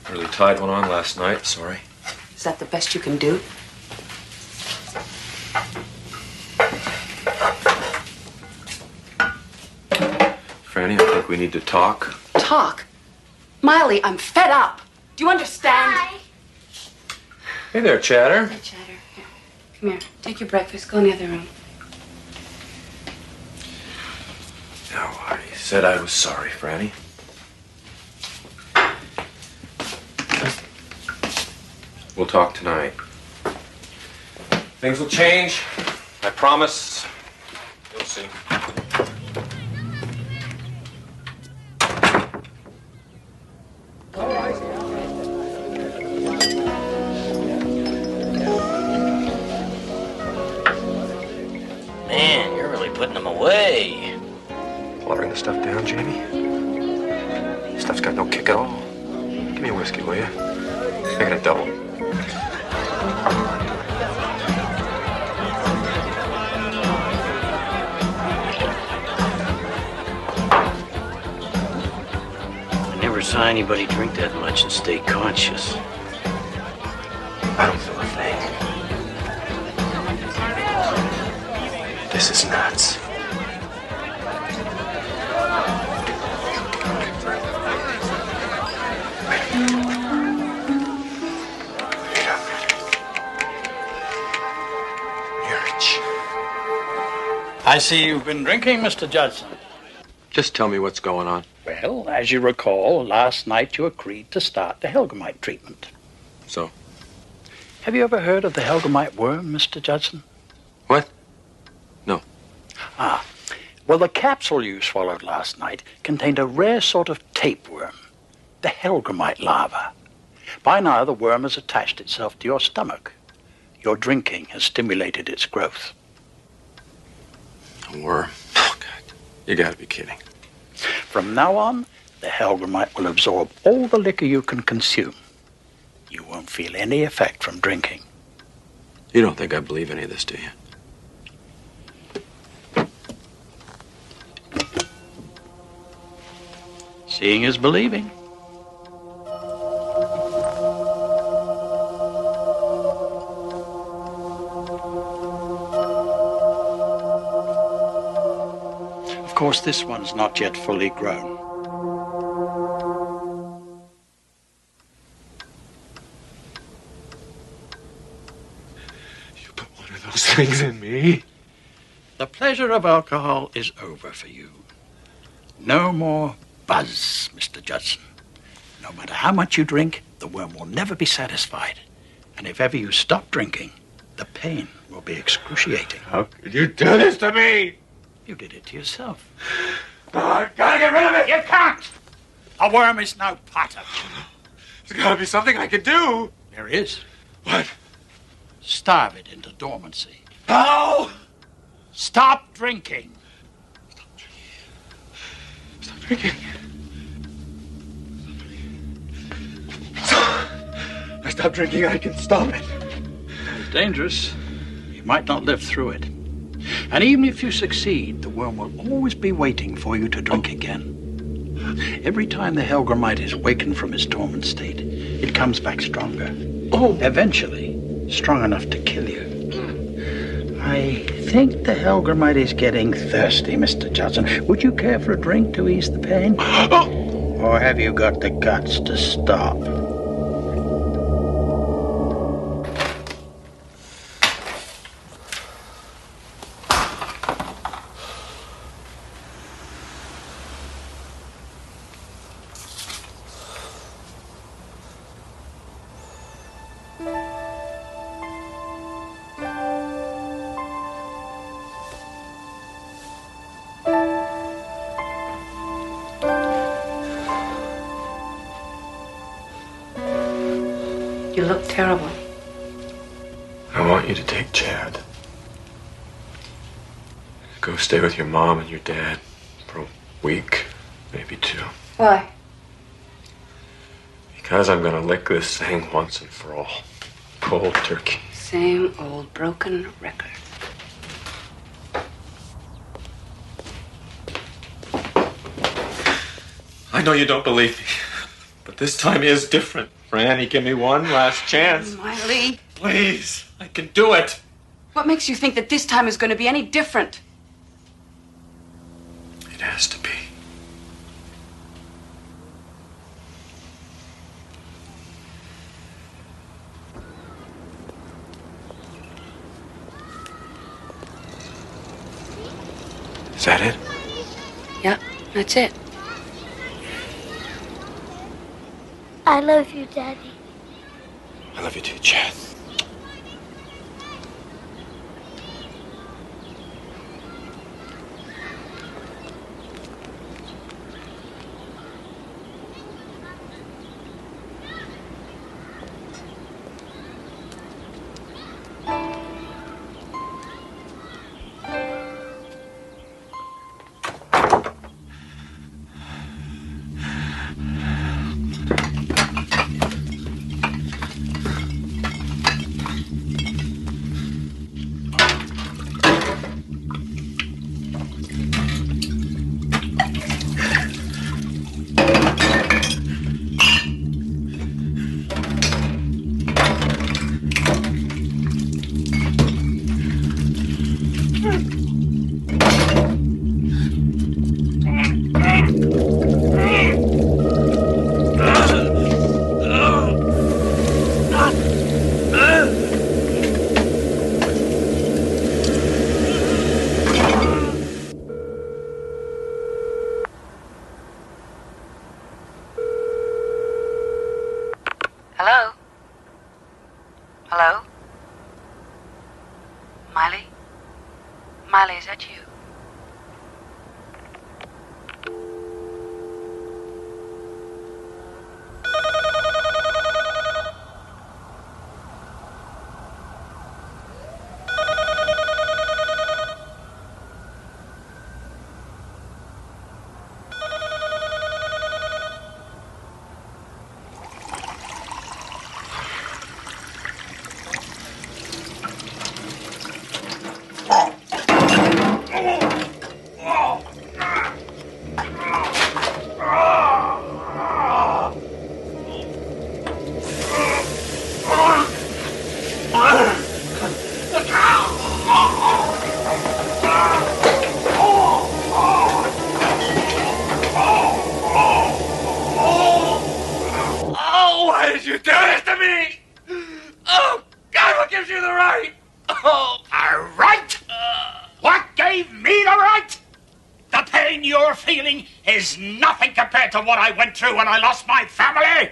Really tied one on last night, sorry. Is that the best you can do? Franny, I think we need to talk. Talk? Miley, I'm fed up. Do you understand? Hi. Hey there, Chatter. Hey, Chatter. Here. Come here. Take your breakfast. Go in the other room. No, I said I was sorry, Franny. We'll talk tonight. Things will change. I promise. You'll see. way. Watering the stuff down, Jamie? This stuff's got no kick at all. Give me a whiskey, will you? Make it a double. I never saw anybody drink that much and stay conscious. I don't feel a thing. This is nuts. I see you've been drinking, Mr. Judson. Just tell me what's going on. Well, as you recall, last night you agreed to start the Helgamite treatment. So? Have you ever heard of the Helgamite worm, Mr. Judson? What? No. Ah. Well, the capsule you swallowed last night contained a rare sort of tapeworm, the Helgamite larva. By now, the worm has attached itself to your stomach. Your drinking has stimulated its growth. A worm? Oh, God. You gotta be kidding. From now on, the Helgamite will absorb all the liquor you can consume. You won't feel any effect from drinking. You don't think I believe any of this, do you? Seeing is believing. Of course, this one's not yet fully grown. You put one of those things in me? The pleasure of alcohol is over for you. No more buzz, Mr. Judson. No matter how much you drink, the worm will never be satisfied. And if ever you stop drinking, the pain will be excruciating. How could you do this to me? You did it to yourself. Oh, I've got to get rid of it! You can't! A worm is no part of you. There's got to be something I can do. There is. What? Starve it into dormancy. How? Stop drinking. Stop drinking. I stop drinking, I can stop it. It's dangerous. You might not live through it. And even if you succeed, the worm will always be waiting for you to drink again. Every time the Helgamite is wakened from its dormant state, it comes back stronger. Oh! Eventually, strong enough to kill you. I think the Helgamite is getting thirsty, Mr. Judson. Would you care for a drink to ease the pain? Or have you got the guts to stop? You look terrible. I want you to take Chad. Go stay with your mom and your dad for a week, maybe 2. Why? Because I'm gonna lick this thing once and for all. Cold turkey. Same old broken record. I know you don't believe me, but this time is different. Franny, give me one last chance. Miley. Please, I can do it. What makes you think that this time is going to be any different? It has to be. Is that it? Yeah, that's it. I love you, Daddy. I love you too, Chad. Hello? Hello? Miley? Miley, is that you? Oh, why did you do this to me? Oh, God, what gives you the right? Oh, A right? What gave me the right? The pain you're feeling is nothing compared to what I went through when I lost my family.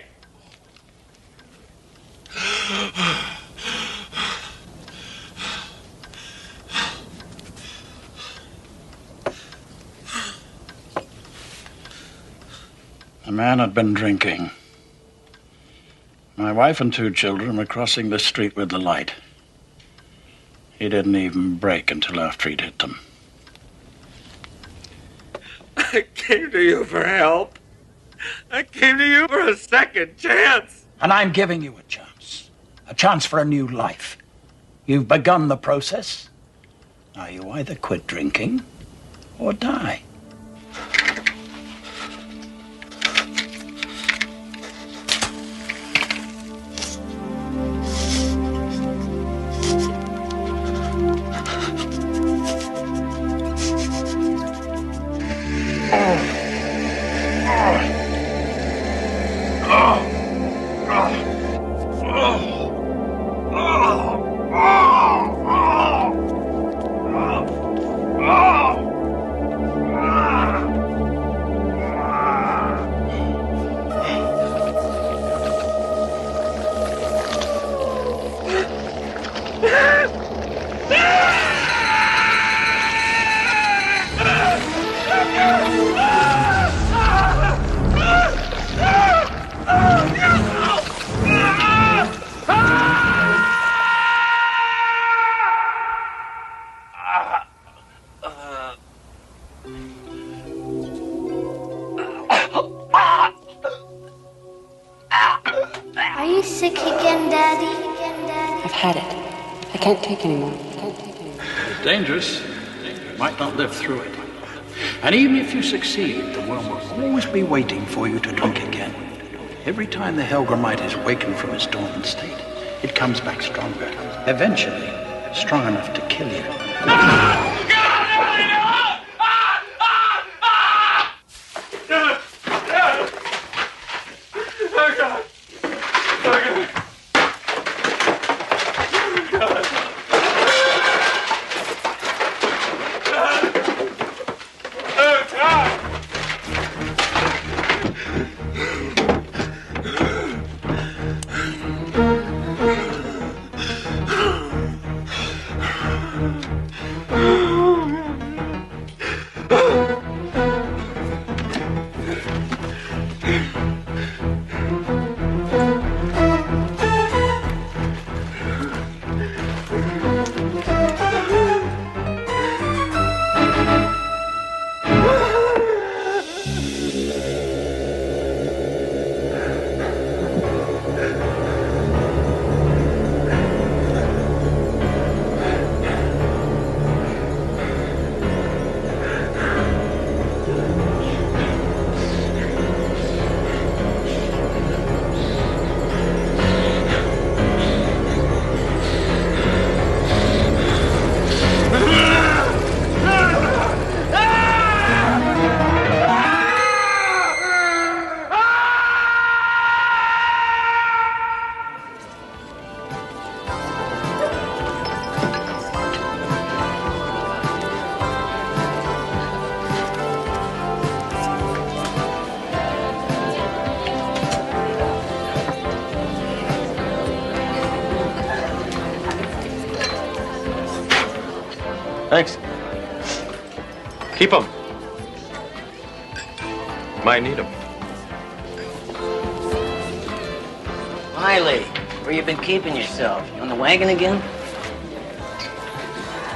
The man had been drinking. My wife and 2 children were crossing the street with the light. He didn't even brake until after he'd hit them. I came to you for help. I came to you for a second chance. And I'm giving you a chance for a new life. You've begun the process. Now you either quit drinking or die. Are you sick again, Daddy? I've had it. I can't take anymore. It's dangerous. You might not live through it. And even if you succeed, the worm will always be waiting for you to drink again. Every time the Helgramite is wakened from its dormant state, it comes back stronger. Eventually, strong enough to kill you. Thanks. Keep them. Might need them. Miley, where you been keeping yourself? You on the wagon again?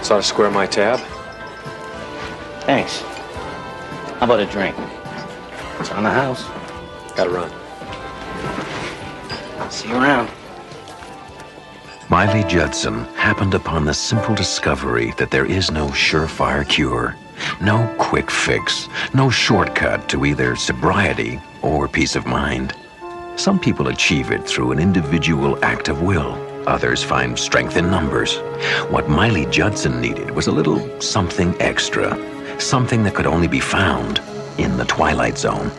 Saw to square my tab. Thanks. How about a drink? It's on the house. Gotta run. See you around. Miley Judson happened upon the simple discovery that there is no surefire cure, no quick fix, no shortcut to either sobriety or peace of mind. Some people achieve it through an individual act of will. Others find strength in numbers. What Miley Judson needed was a little something extra, something that could only be found in the Twilight Zone.